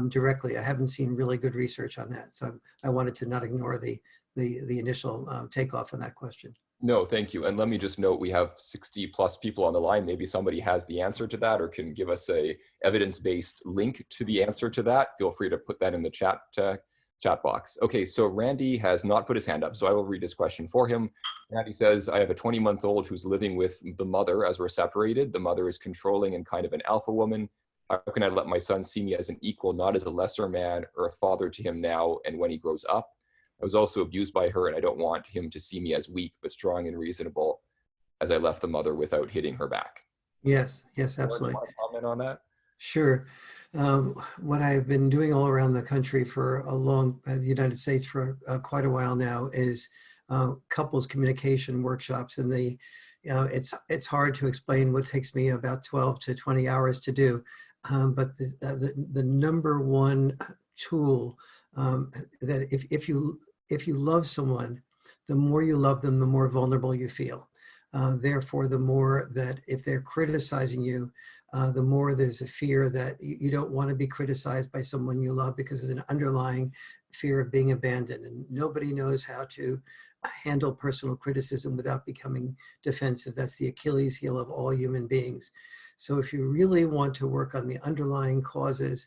directly. I haven't seen really good research on that, so I wanted to not ignore the initial takeoff on that question. No, thank you. And let me just note, we have 60 plus people on the line. Maybe somebody has the answer to that or can give us a evidence-based link to the answer to that. Feel free to put that in the chat box. Okay, so Randy has not put his hand up, so I will read his question for him. Randy says, I have a 20-month-old who's living with the mother as we're separated. The mother is controlling and kind of an alpha woman. How can I let my son see me as an equal, not as a lesser man or a father to him now and when he grows up? I was also abused by her, and I don't want him to see me as weak, but strong and reasonable, as I left the mother without hitting her back. Yes, yes, absolutely. Do you want to comment on that? Sure. What I've been doing all around the country for the United States for quite a while now is couples communication workshops, and it's hard to explain what takes me about 12 to 20 hours to do, but the number one tool that if you love someone, the more you love them, the more vulnerable you feel. Therefore, the more that if they're criticizing you, the more there's a fear that you don't want to be criticized by someone you love, because there's an underlying fear of being abandoned. And nobody knows how to handle personal criticism without becoming defensive. That's the Achilles heel of all human beings. So if you really want to work on the underlying causes,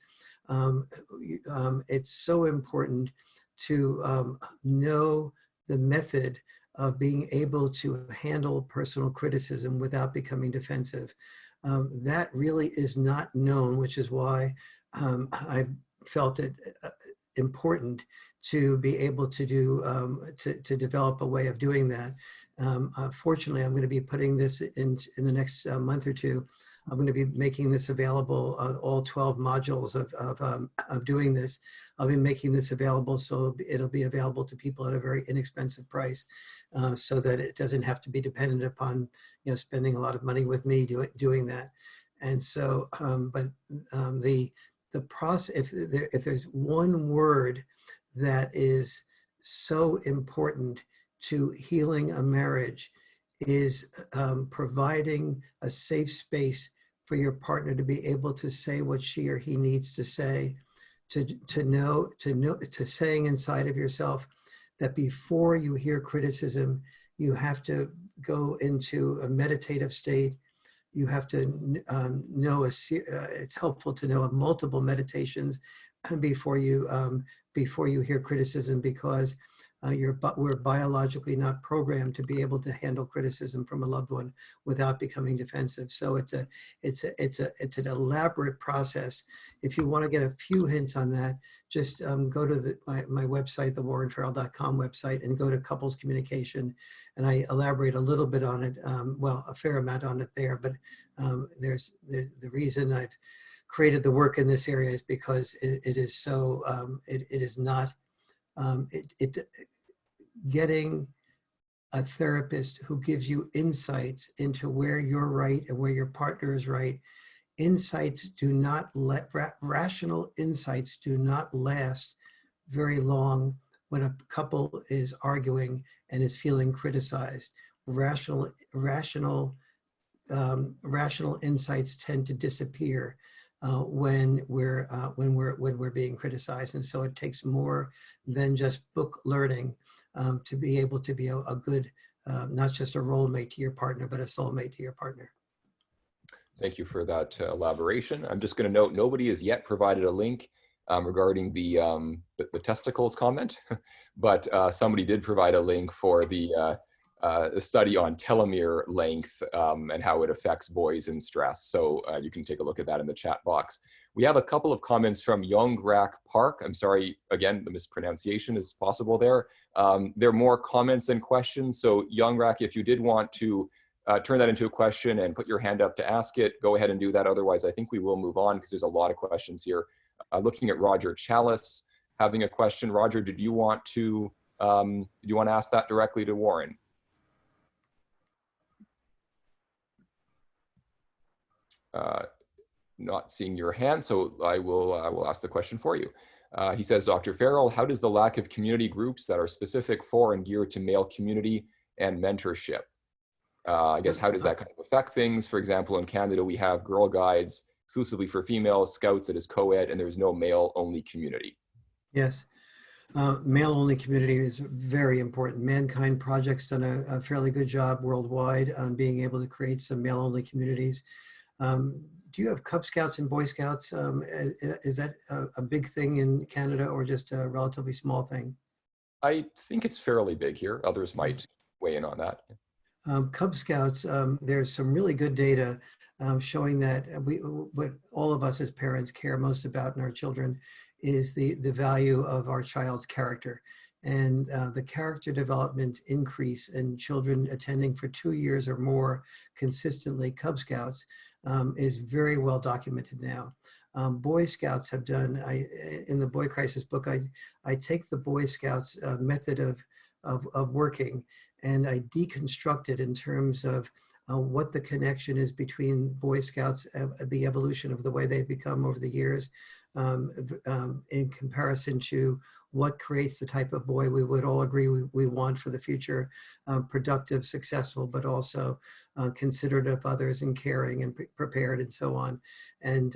it's so important to know the method of being able to handle personal criticism without becoming defensive. That really is not known, which is why I felt it important to be able to do to develop a way of doing that. Fortunately, I'm going to be putting this in the next month or two. I'm going to be making this available, all 12 modules of doing this. I'll be making this available, so it'll be available to people at a very inexpensive price, so that it doesn't have to be dependent upon spending a lot of money with me doing that. And so, the process, if there's one word that is so important to healing a marriage, is providing a safe space for your partner to be able to say what she or he needs to say, to saying inside of yourself that before you hear criticism, you have to go into a meditative state. You have to know it's helpful to know multiple meditations before you hear criticism, because we're biologically not programmed to be able to handle criticism from a loved one without becoming defensive. So it's an elaborate process. If you want to get a few hints on that, just go to my website, the warrenfarrell.com website, and go to couples communication, and I elaborate a little bit on it. Well, a fair amount on it there, but there's the reason I've created the work in this area is because it is so it is not getting a therapist who gives you insights into where you're right and where your partner is right. Rational insights do not last very long when a couple is arguing and is feeling criticized. Rational insights tend to disappear when we're being criticized, and so it takes more than just book learning to be able to be a good, not just a role mate to your partner, but a soulmate to your partner. Thank you for that elaboration. I'm just going to note, nobody has yet provided a link regarding the testicles comment, but somebody did provide a link for the study on telomere length and how it affects boys in stress. So you can take a look at that in the chat box. We have a couple of comments from Yongrak Park. I'm sorry, again, the mispronunciation is possible there. There are more comments than questions. So Yongrak, if you did want to turn that into a question and put your hand up to ask it, go ahead and do that. Otherwise, I think we will move on because there's a lot of questions here. Looking at Roger Chalice having a question. Roger, did you want to ask that directly to Warren? Not seeing your hand, so I will ask the question for you. He says, Dr. Farrell, how does the lack of community groups that are specific for and geared to male community and mentorship? I guess, how does that kind of affect things? For example, in Canada, we have Girl Guides exclusively for females, Scouts that is co-ed, and there's no male-only community. Yes. Male-only community is very important. Mankind Project's done a fairly good job worldwide on being able to create some male-only communities. Do you have Cub Scouts and Boy Scouts? Is that a big thing in Canada or just a relatively small thing? I think it's fairly big here. Others might weigh in on that. Cub Scouts, there's some really good data showing that what all of us as parents care most about in our children is the value of our child's character. And the character development increase in children attending for 2 years or more consistently Cub Scouts is very well documented now. Boy Scouts have done, in the Boy Crisis book, I take the Boy Scouts method of working and I deconstruct it in terms of what the connection is between Boy Scouts, the evolution of the way they've become over the years, in comparison to what creates the type of boy we would all agree we want for the future, productive, successful, but also considerate of others and caring and prepared and so on. And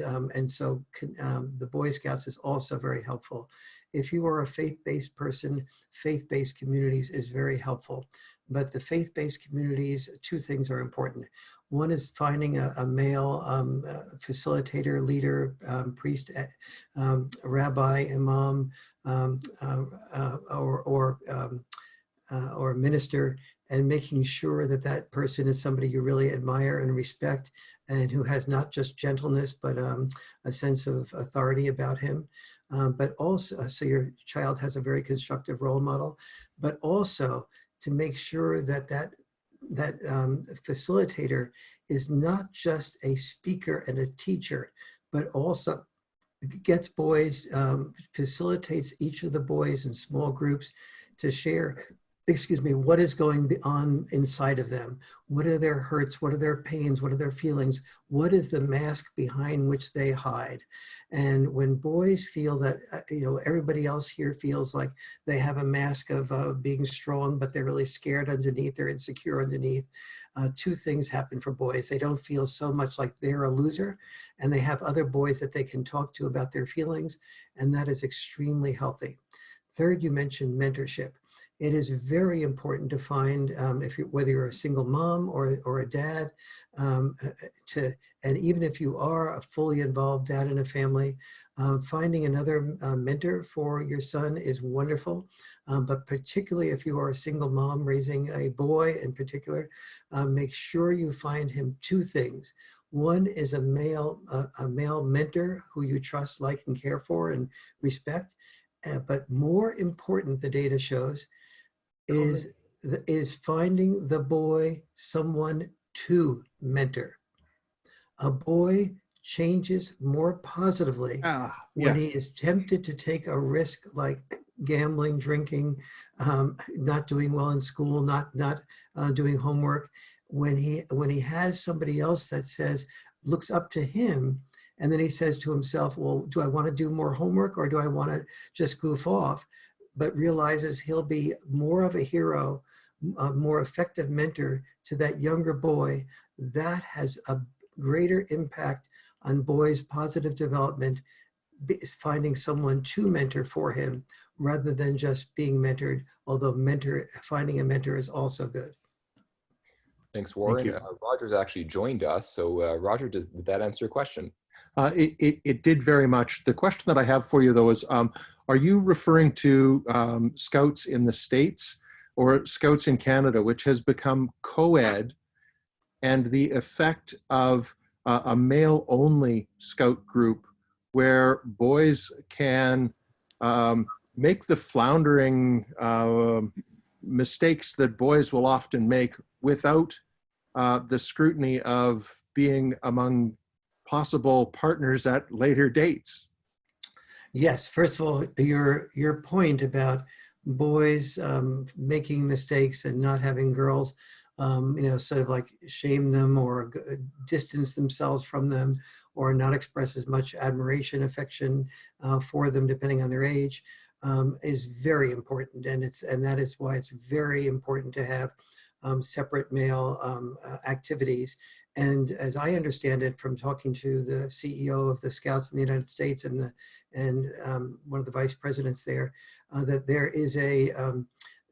so the Boy Scouts is also very helpful. If you are a faith-based person, faith-based communities is very helpful. But the faith-based communities, two things are important. One is finding a male facilitator, leader, priest, rabbi, imam, or minister, and making sure that that person is somebody you really admire and respect, and who has not just gentleness, but a sense of authority about him. But also, so your child has a very constructive role model, but also to make sure that that facilitator is not just a speaker and a teacher, but also gets boys, facilitates each of the boys in small groups to share, what is going on inside of them. What are their hurts? What are their pains? What are their feelings? What is the mask behind which they hide? And when boys feel that, everybody else here feels like they have a mask of being strong, but they're really scared underneath, they're insecure underneath, two things happen for boys. They don't feel so much like they're a loser, and they have other boys that they can talk to about their feelings, and that is extremely healthy. Third, you mentioned mentorship. It is very important to find, whether you're a single mom or a dad, and even if you are a fully involved dad in a family, finding another mentor for your son is wonderful. But particularly if you are a single mom raising a boy in particular, make sure you find him two things. One is a male mentor who you trust, like, and care for and respect. But more important, the data shows, is finding the boy someone to mentor. A boy changes more positively when he is tempted to take a risk like gambling, drinking, not doing well in school, not doing homework. When he has somebody else that looks up to him, and then he says to himself, well, do I want to do more homework or do I want to just goof off? But realizes he'll be more of a hero, a more effective mentor to that younger boy. That has a greater impact on boys' positive development, finding someone to mentor for him rather than just being mentored, although finding a mentor is also good. Thanks, Warren. Roger's actually joined us. So Roger, did that answer your question? It did very much. The question that I have for you, though, is are you referring to Scouts in the States or Scouts in Canada, which has become co-ed, and the effect of a male-only Scout group where boys can make the floundering mistakes that boys will often make without the scrutiny of being among possible partners at later dates? Yes, first of all, your point about boys making mistakes and not having girls, sort of like shame them or distance themselves from them or not express as much admiration, affection for them, depending on their age, is very important. And that is why it's very important to have separate male activities. And as I understand it from talking to the CEO of the Scouts in the United States and one of the vice presidents there, that there is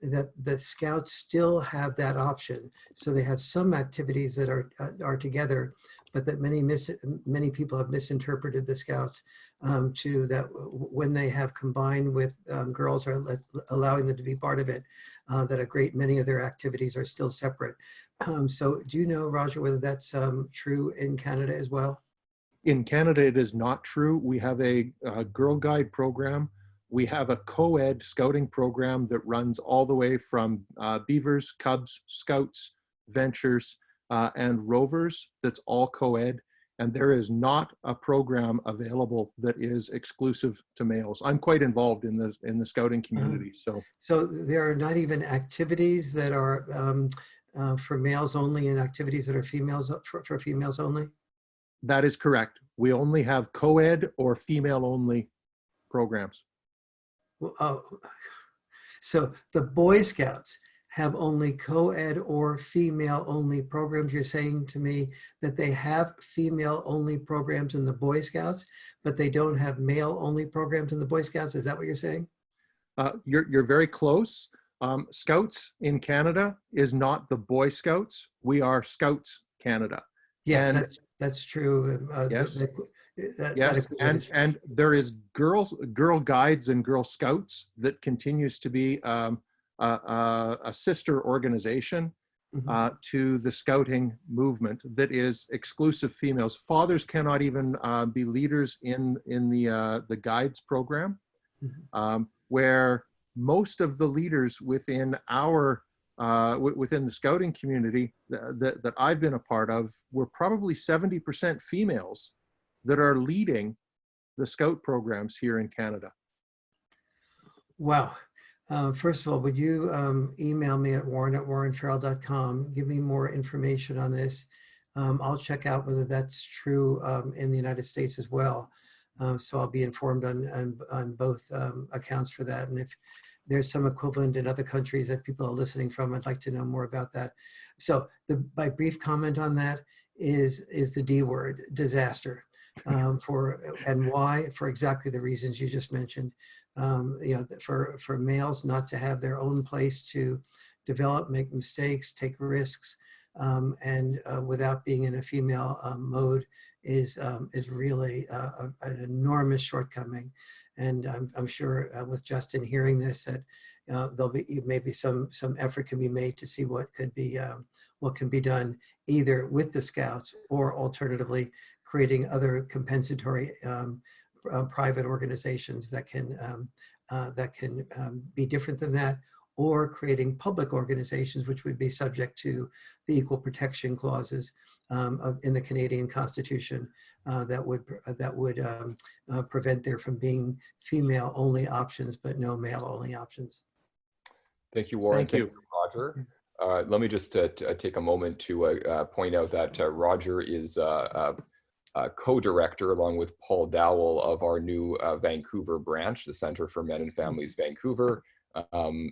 that the Scouts still have that option. So they have some activities that are together, but that many people have misinterpreted the Scouts to that when they have combined with girls or allowing them to be part of it, that a great many of their activities are still separate. So do you know, Roger, whether that's true in Canada as well? In Canada, it is not true. We have a Girl Guide program. We have a co-ed scouting program that runs all the way from Beavers, Cubs, Scouts, Ventures, and Rovers. That's all co-ed. And there is not a program available that is exclusive to males. I'm quite involved in the scouting community. So there are not even activities that are for males only and activities that are females for females only? That is correct. We only have co-ed or female only programs. Oh, so the Boy Scouts have only co-ed or female only programs. You're saying to me that they have female only programs in the Boy Scouts, but they don't have male only programs in the Boy Scouts? Is that what you're saying? You're very close. Scouts in Canada is not the Boy Scouts. We are Scouts Canada. Yes, and that's true. Yes. Yes, and there is Girl Guides and Girl Scouts that continues to be a sister organization to the scouting movement that is exclusive females. Fathers cannot even be leaders in the Guides program, where most of the leaders within within the scouting community that I've been a part of were probably 70% females that are leading the scout programs here in Canada. Wow. First of all, would you email me at warren@warrenfarrell.com, give me more information on this. I'll check out whether that's true in the United States as well. So I'll be informed on both accounts for that. And if there's some equivalent in other countries that people are listening from, I'd like to know more about that. So my brief comment on that is the D word, disaster. And why? For exactly the reasons you just mentioned. For males not to have their own place to develop, make mistakes, take risks, and without being in a female mode is really an enormous shortcoming. And I'm sure with Justin hearing this that there'll be maybe some effort can be made to see what can be done either with the Scouts or alternatively creating other compensatory private organizations that can be different than that, or creating public organizations which would be subject to the equal protection clauses in the Canadian Constitution that would prevent there from being female only options but no male only options. Thank you, Warren. Thank you, Roger. Let me just take a moment to point out that Roger is co-director along with Paul Dowell of our new Vancouver branch, the Center for Men and Families Vancouver.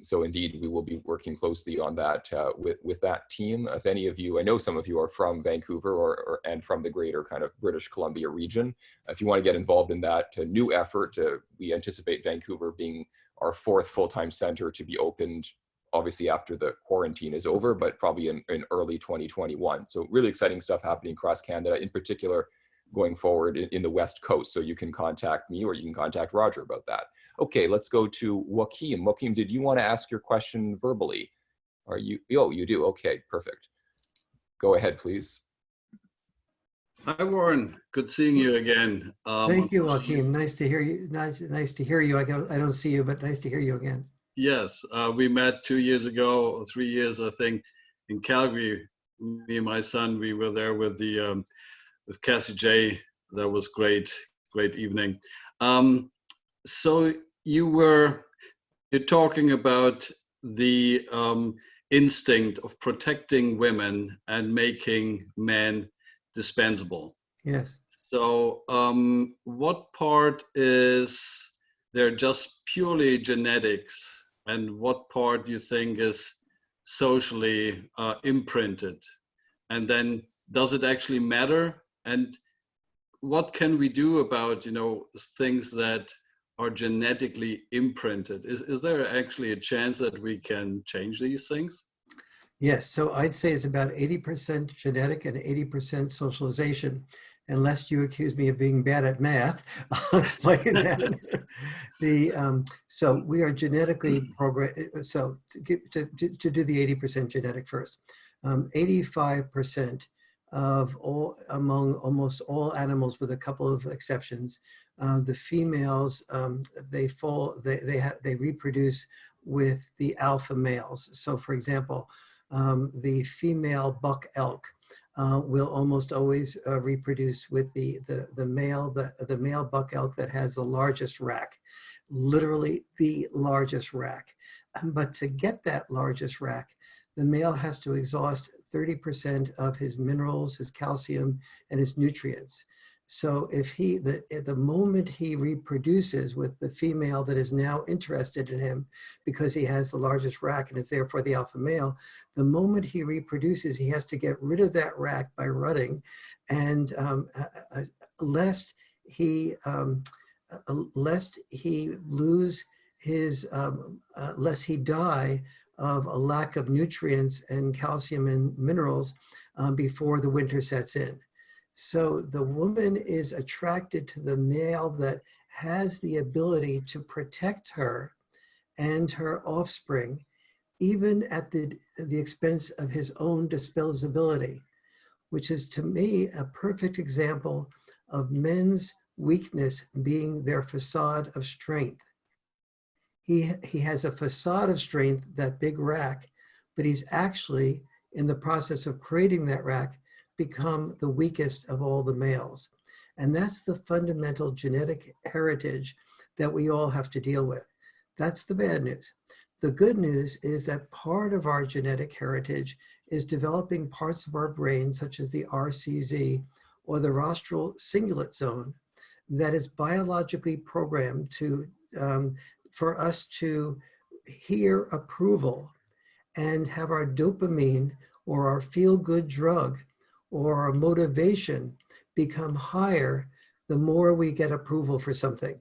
So indeed, we will be working closely on that with that team. If any of you, I know some of you are from Vancouver and from the greater kind of British Columbia region. If you want to get involved in that new effort, we anticipate Vancouver being our 4th full-time center to be opened, obviously after the quarantine is over, but probably in early 2021. So really exciting stuff happening across Canada, in particular going forward in the West Coast. So you can contact me or you can contact Roger about that. Okay, let's go to Joaquim. Joaquim, did you want to ask your question verbally? Are you? Oh, you do. Okay, perfect. Go ahead, please. Hi, Warren. Good seeing you again. Thank you, Joaquim. Nice to hear you. Nice to hear you. I don't see you, but nice to hear you again. Yes, we met 2 years ago, or 3 years, I think, in Calgary. Me and my son, we were there with with Cassie J. That was great evening. So you're talking about the instinct of protecting women and making men dispensable. Yes. So what part is there just purely genetics, and what part do you think is socially imprinted? And then does it actually matter? And what can we do about, things that are genetically imprinted? Is there actually a chance that we can change these things? Yes, so I'd say it's about 80% genetic and 80% socialization. Unless you accuse me of being bad at math, I'll explain that. So we are genetically programmed. So to do the 80% genetic first, 85% of among almost all animals, with a couple of exceptions, the females they reproduce with the alpha males. So, for example, the female buck elk will almost always reproduce with the male buck elk that has the largest rack, literally the largest rack. But to get that largest rack, the male has to exhaust 30% of his minerals, his calcium, and his nutrients. So if the moment he reproduces with the female that is now interested in him because he has the largest rack and is therefore the alpha male, the moment he reproduces, he has to get rid of that rack by rutting, and lest he lose his, lest he die of a lack of nutrients and calcium and minerals before the winter sets in. So the woman is attracted to the male that has the ability to protect her and her offspring, even at the expense of his own disposability, which is to me a perfect example of men's weakness being their facade of strength. He has a facade of strength, that big rack, but he's actually, in the process of creating that rack, become the weakest of all the males. And that's the fundamental genetic heritage that we all have to deal with. That's the bad news. The good news is that part of our genetic heritage is developing parts of our brain, such as the RCZ, or the rostral cingulate zone, that is biologically programmed to for us to hear approval and have our dopamine or our feel-good drug or our motivation become higher the more we get approval for something.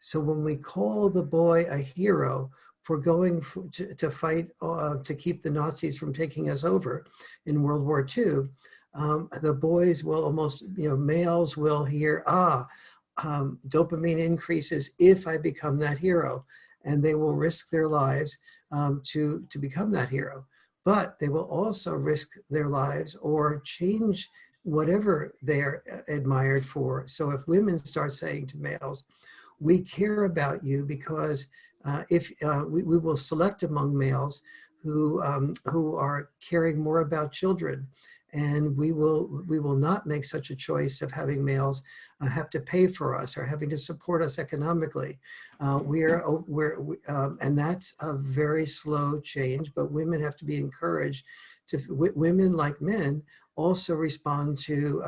So when we call the boy a hero for going to fight to keep the Nazis from taking us over in World War II, the boys will almost, males will hear, dopamine increases if I become that hero, and they will risk their lives to become that hero. But they will also risk their lives or change whatever they're admired for. So if women start saying to males, we care about you because we will select among males who are caring more about children, and we will not make such a choice of having males have to pay for us or having to support us economically. And that's a very slow change, but women have to be encouraged to, women like men also respond to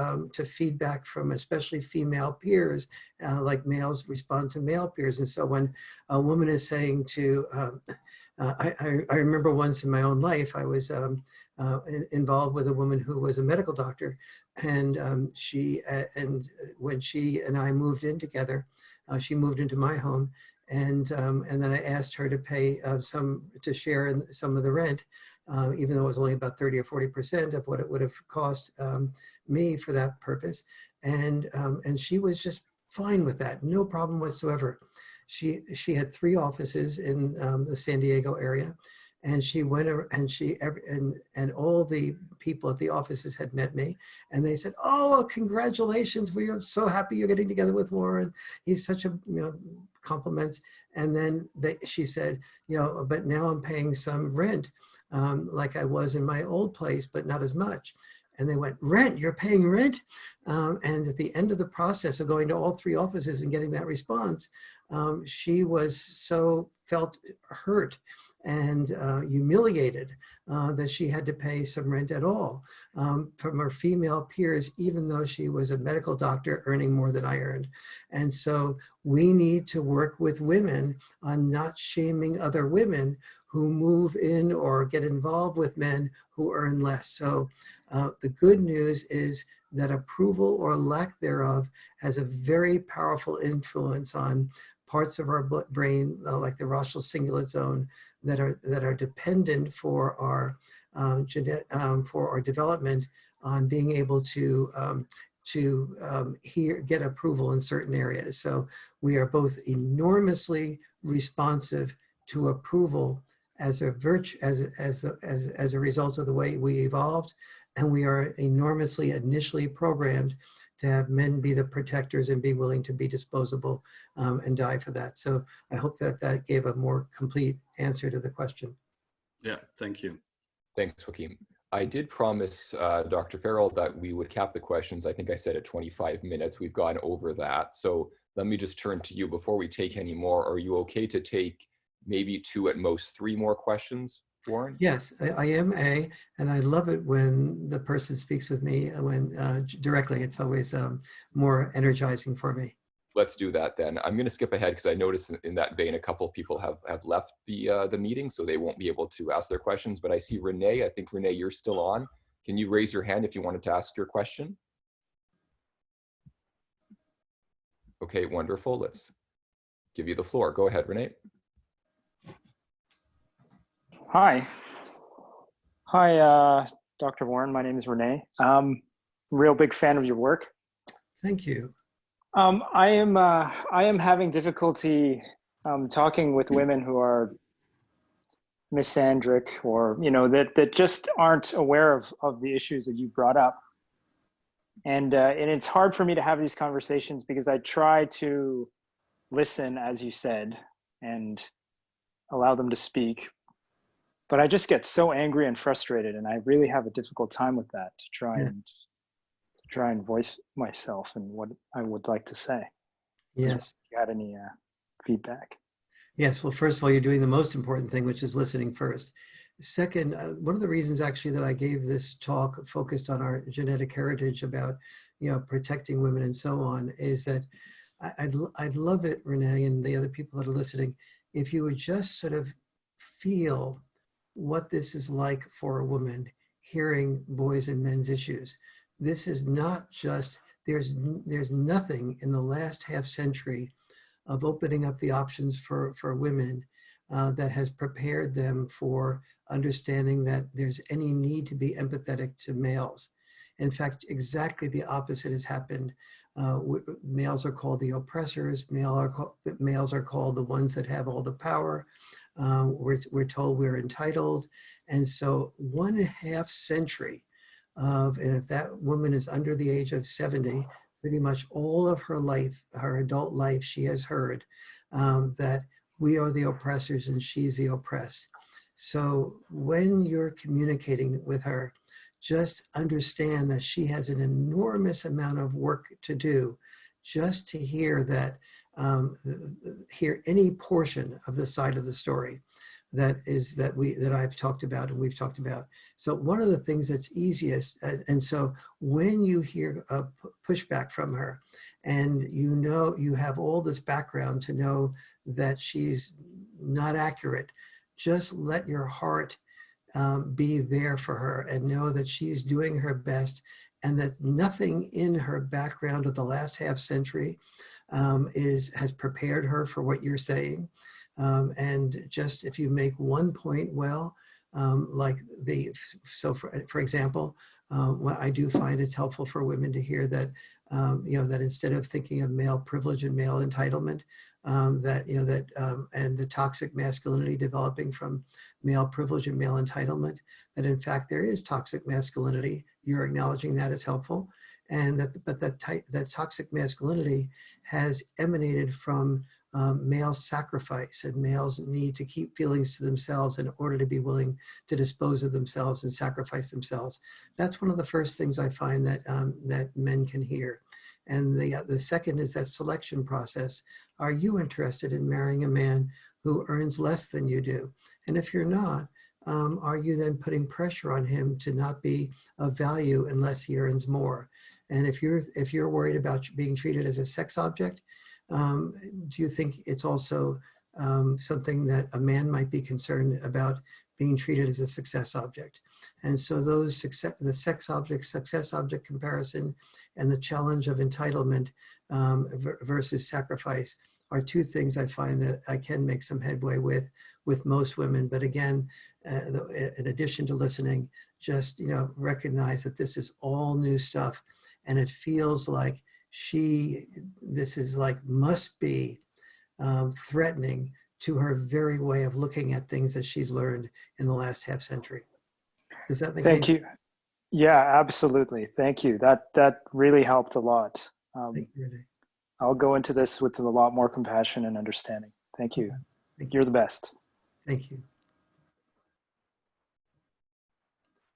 feedback from especially female peers, like males respond to male peers. And so when a woman is saying to, I remember once in my own life, I was involved with a woman who was a medical doctor, and when she and I moved in together, she moved into my home, and then I asked her to pay to share in some of the rent, even though it was only about 30 or 40% of what it would have cost me for that purpose, and she was just fine with that, no problem whatsoever. She had 3 offices in the San Diego area, and she went and all the people at the offices had met me, and they said, "Oh, congratulations! We are so happy you're getting together with Warren. He's such a compliments." And then she said, "But now I'm paying some rent, like I was in my old place, but not as much." And they went, "Rent? You're paying rent?" And at the end of the process of going to all 3 offices and getting that response, she felt hurt and humiliated that she had to pay some rent at all from her female peers, even though she was a medical doctor earning more than I earned. And so we need to work with women on not shaming other women who move in or get involved with men who earn less. So the good news is that approval or lack thereof has a very powerful influence on parts of our brain, like the rostral cingulate zone, that are dependent for our development on being able to get approval in certain areas. So we are both enormously responsive to approval as a virtue, as a result of the way we evolved, and we are enormously initially programmed to have men be the protectors and be willing to be disposable and die for that. So I hope that that gave a more complete answer to the question. Yeah, thank you. Thanks, Joaquin. I did promise Dr. Farrell that we would cap the questions. I think I said at 25 minutes. We've gone over that. So let me just turn to you before we take any more. Are you okay to take maybe 2, at most 3 more questions, Warren? Yes, I am and I love it when the person speaks with me directly. It's always more energizing for me. Let's do that then. I'm going to skip ahead because I noticed in that vein a couple of people have left the meeting, so they won't be able to ask their questions. But I see Renee. I think Renee, you're still on. Can you raise your hand if you wanted to ask your question? Okay, wonderful. Let's give you the floor. Go ahead, Renee. Hi, Dr. Warren. My name is Renee. Real big fan of your work. Thank you. I am having difficulty talking with women who are misandric, or that just aren't aware of the issues that you brought up. And it's hard for me to have these conversations because I try to listen, as you said, and allow them to speak. But I just get so angry and frustrated, and I really have a difficult time with that to try and voice myself and what I would like to say. Yes. If you had any feedback? Yes. Well, first of all, you're doing the most important thing, which is listening first. Second, one of the reasons actually that I gave this talk focused on our genetic heritage about, protecting women and so on, is that I'd love it, Renee, and the other people that are listening, if you would just sort of feel what this is like for a woman hearing boys and men's issues. This is not just, there's nothing in the last half century of opening up the options for women that has prepared them for understanding that there's any need to be empathetic to males. In fact, exactly the opposite has happened. Males are called the oppressors. Males are called the ones that have all the power. We're told we're entitled. And so 1.5 century and if that woman is under the age of 70, pretty much all of her life, her adult life, she has heard that we are the oppressors and she's the oppressed. So when you're communicating with her, just understand that she has an enormous amount of work to do just to hear that, hear any portion of the side of the story that I've talked about and we've talked about. So one of the things that's easiest, and so when you hear a pushback from her and you have all this background to know that she's not accurate, just let your heart be there for her and know that she's doing her best and that nothing in her background of the last half century has prepared her for what you're saying. And just if you make one point well, for example, what I do find it's helpful for women to hear that, that instead of thinking of male privilege and male entitlement, and the toxic masculinity developing from male privilege and male entitlement, that in fact there is toxic masculinity. You're acknowledging that is helpful, and that toxic masculinity has emanated from male sacrifice and males' need to keep feelings to themselves in order to be willing to dispose of themselves and sacrifice themselves. That's one of the first things I find that that men can hear. And the second is that selection process. Are you interested in marrying a man who earns less than you do? And if you're not, are you then putting pressure on him to not be of value unless he earns more? And if you're worried about being treated as a sex object, do you think it's also something that a man might be concerned about being treated as a success object? And so the sex object, success object comparison and the challenge of entitlement versus sacrifice are two things I find that I can make some headway with most women. But again, in addition to listening, just, recognize that this is all new stuff. And it feels like this is like, must be threatening to her very way of looking at things that she's learned in the last half century. Does that make Thank any you. Yeah, absolutely. Thank you. That really helped a lot. Thank you, Renee. I'll go into this with a lot more compassion and understanding. Thank you. You're the best. Thank you.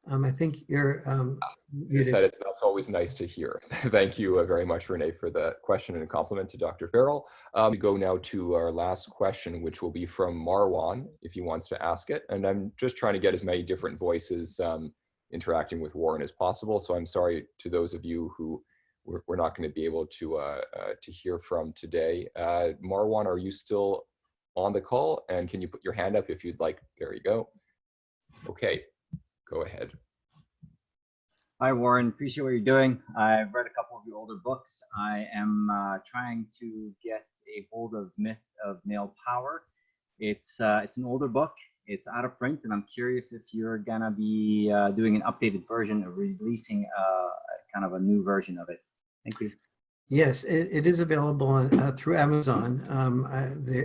I think you're muted. That's always nice to hear. Thank you very much, Renee, for the question and a compliment to Dr. Farrell. We go now to our last question, which will be from Marwan, if he wants to ask it. And I'm just trying to get as many different voices interacting with Warren as possible. So I'm sorry to those of you who we're not going to be able to hear from today. Marwan, are you still on the call? And can you put your hand up if you'd like? There you go. Okay. Go ahead. Hi, Warren. Appreciate what you're doing. I've read a couple of your older books. I am trying to get a hold of Myth of Male Power. It's an older book. It's out of print, and I'm curious if you're gonna be doing an updated version or releasing kind of a new version of it. Thank you. Yes, it is available on, through Amazon.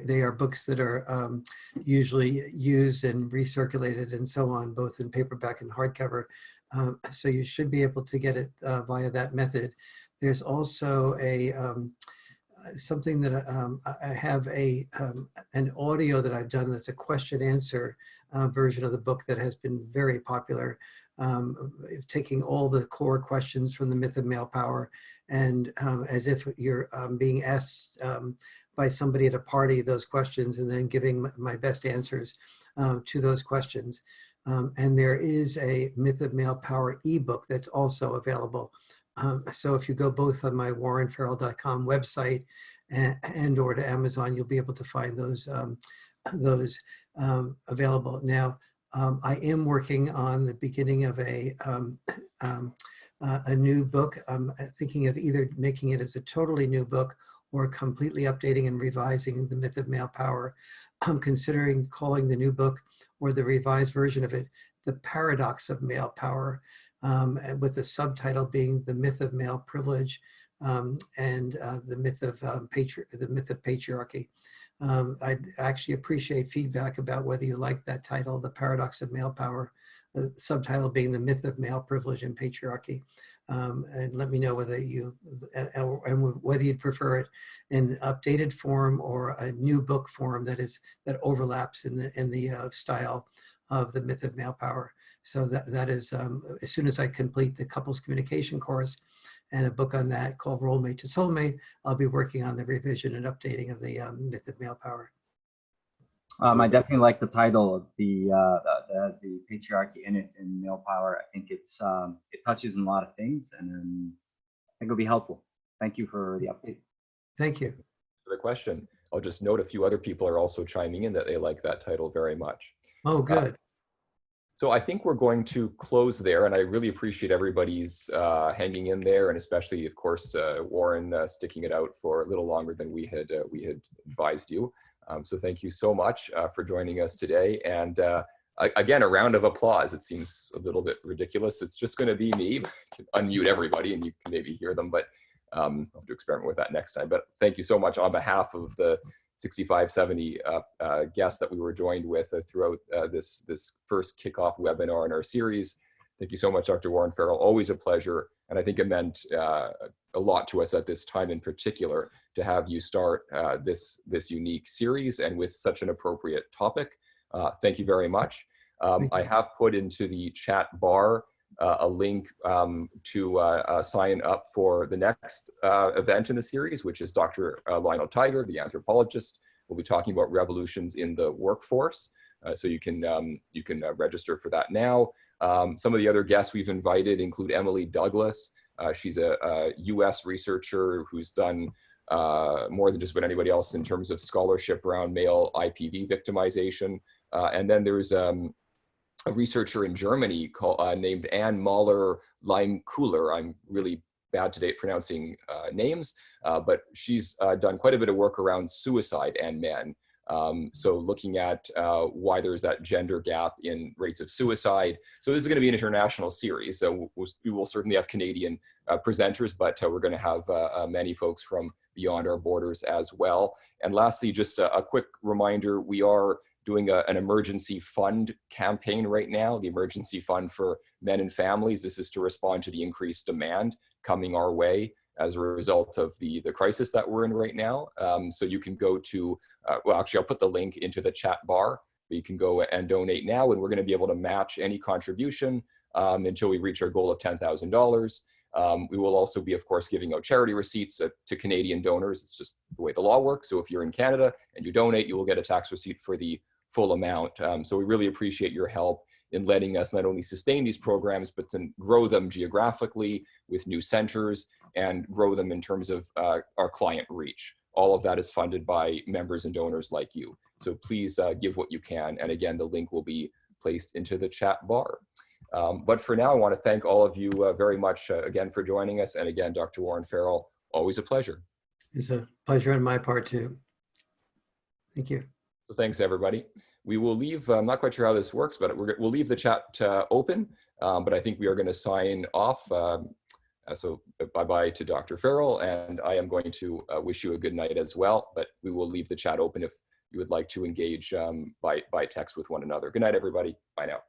They are books that are usually used and recirculated and so on, both in paperback and hardcover. So you should be able to get it via that method. There's also something that I have an audio that I've done that's a question answer version of the book that has been very popular. Taking all the core questions from the Myth of Male Power, and as if you're being asked by somebody at a party those questions, and then giving my best answers to those questions. And there is a Myth of Male Power ebook that's also available. So if you go both on my warrenfarrell.com website and or to Amazon, you'll be able to find those available. Now, I am working on the beginning of a new book. I'm thinking of either making it as a totally new book or completely updating and revising the Myth of Male Power. I'm considering calling the new book or the revised version of it, The Paradox of Male Power, with the subtitle being The Myth of Male Privilege and the myth of patriarchy. I'd actually appreciate feedback about whether you like that title, The Paradox of Male Power, the subtitle being The Myth of Male Privilege and Patriarchy. And let me know whether whether you'd prefer it in updated form or a new book form that overlaps in the style of The Myth of Male Power. So that is, as soon as I complete the couples communication course and a book on that called Role Mate to Soulmate, I'll be working on the revision and updating of the Myth of Male Power. I definitely like the title of that has the patriarchy in it and male power. I think it touches on a lot of things, and I think it'll be helpful. Thank you for the update. Thank you For the question. I'll just note a few other people are also chiming in that they like that title very much. Oh, good. So I think we're going to close there, and I really appreciate everybody's hanging in there, and especially, of course, Warren sticking it out for a little longer than we had advised you. So thank you so much for joining us today. And again, a round of applause. It seems a little bit ridiculous. It's just going to be me. I can unmute everybody, and you can maybe hear them, but I'll have to experiment with that next time. But thank you so much on behalf of the 65, 70 guests that we were joined with throughout this first kickoff webinar in our series. Thank you so much, Dr. Warren Farrell. Always a pleasure. And I think it meant a lot to us at this time in particular to have you start this unique series and with such an appropriate topic. Thank you very much. I have put into the chat bar a link to sign up for the next event in the series, which is Dr. Lionel Tiger, the anthropologist, We'll be talking about revolutions in the workforce. So you can register for that now. Some of the other guests we've invited include Emily Douglas. She's a US researcher who's done more than just about anybody else in terms of scholarship around male IPV victimization. And then there's a researcher in Germany named Anne Mahler-Leimkuhler. I'm really bad today at pronouncing names, but she's done quite a bit of work around suicide and men. So looking at why there's that gender gap in rates of suicide. So this is going to be an international series. So we will certainly have Canadian presenters, but we're going to have many folks from beyond our borders as well. And lastly, just a quick reminder, we are doing an emergency fund campaign right now, the emergency fund for men and families. This is to respond to the increased demand coming our way as a result of the crisis that we're in right now. So you can go to, well, actually, I'll put the link into the chat bar, but you can go and donate now, and we're going to be able to match any contribution until we reach our goal of $10,000. We will also be, of course, giving out charity receipts to Canadian donors. It's just the way the law works. So if you're in Canada and you donate, you will get a tax receipt for the full amount. So we really appreciate your help in letting us not only sustain these programs, but to grow them geographically with new centers and grow them in terms of our client reach. All of that is funded by members and donors like you. So please give what you can. And again, the link will be placed into the chat bar. But for now, I want to thank all of you very much again for joining us. And again, Dr. Warren Farrell, always a pleasure. It's a pleasure on my part too. Thank you. So thanks, everybody. We will leave, I'm not quite sure how this works, but we'll leave the chat open, but I think we are going to sign off. So bye-bye to Dr. Farrell, and I am going to wish you a good night as well, but we will leave the chat open if you would like to engage by text with one another. Good night, everybody. Bye now.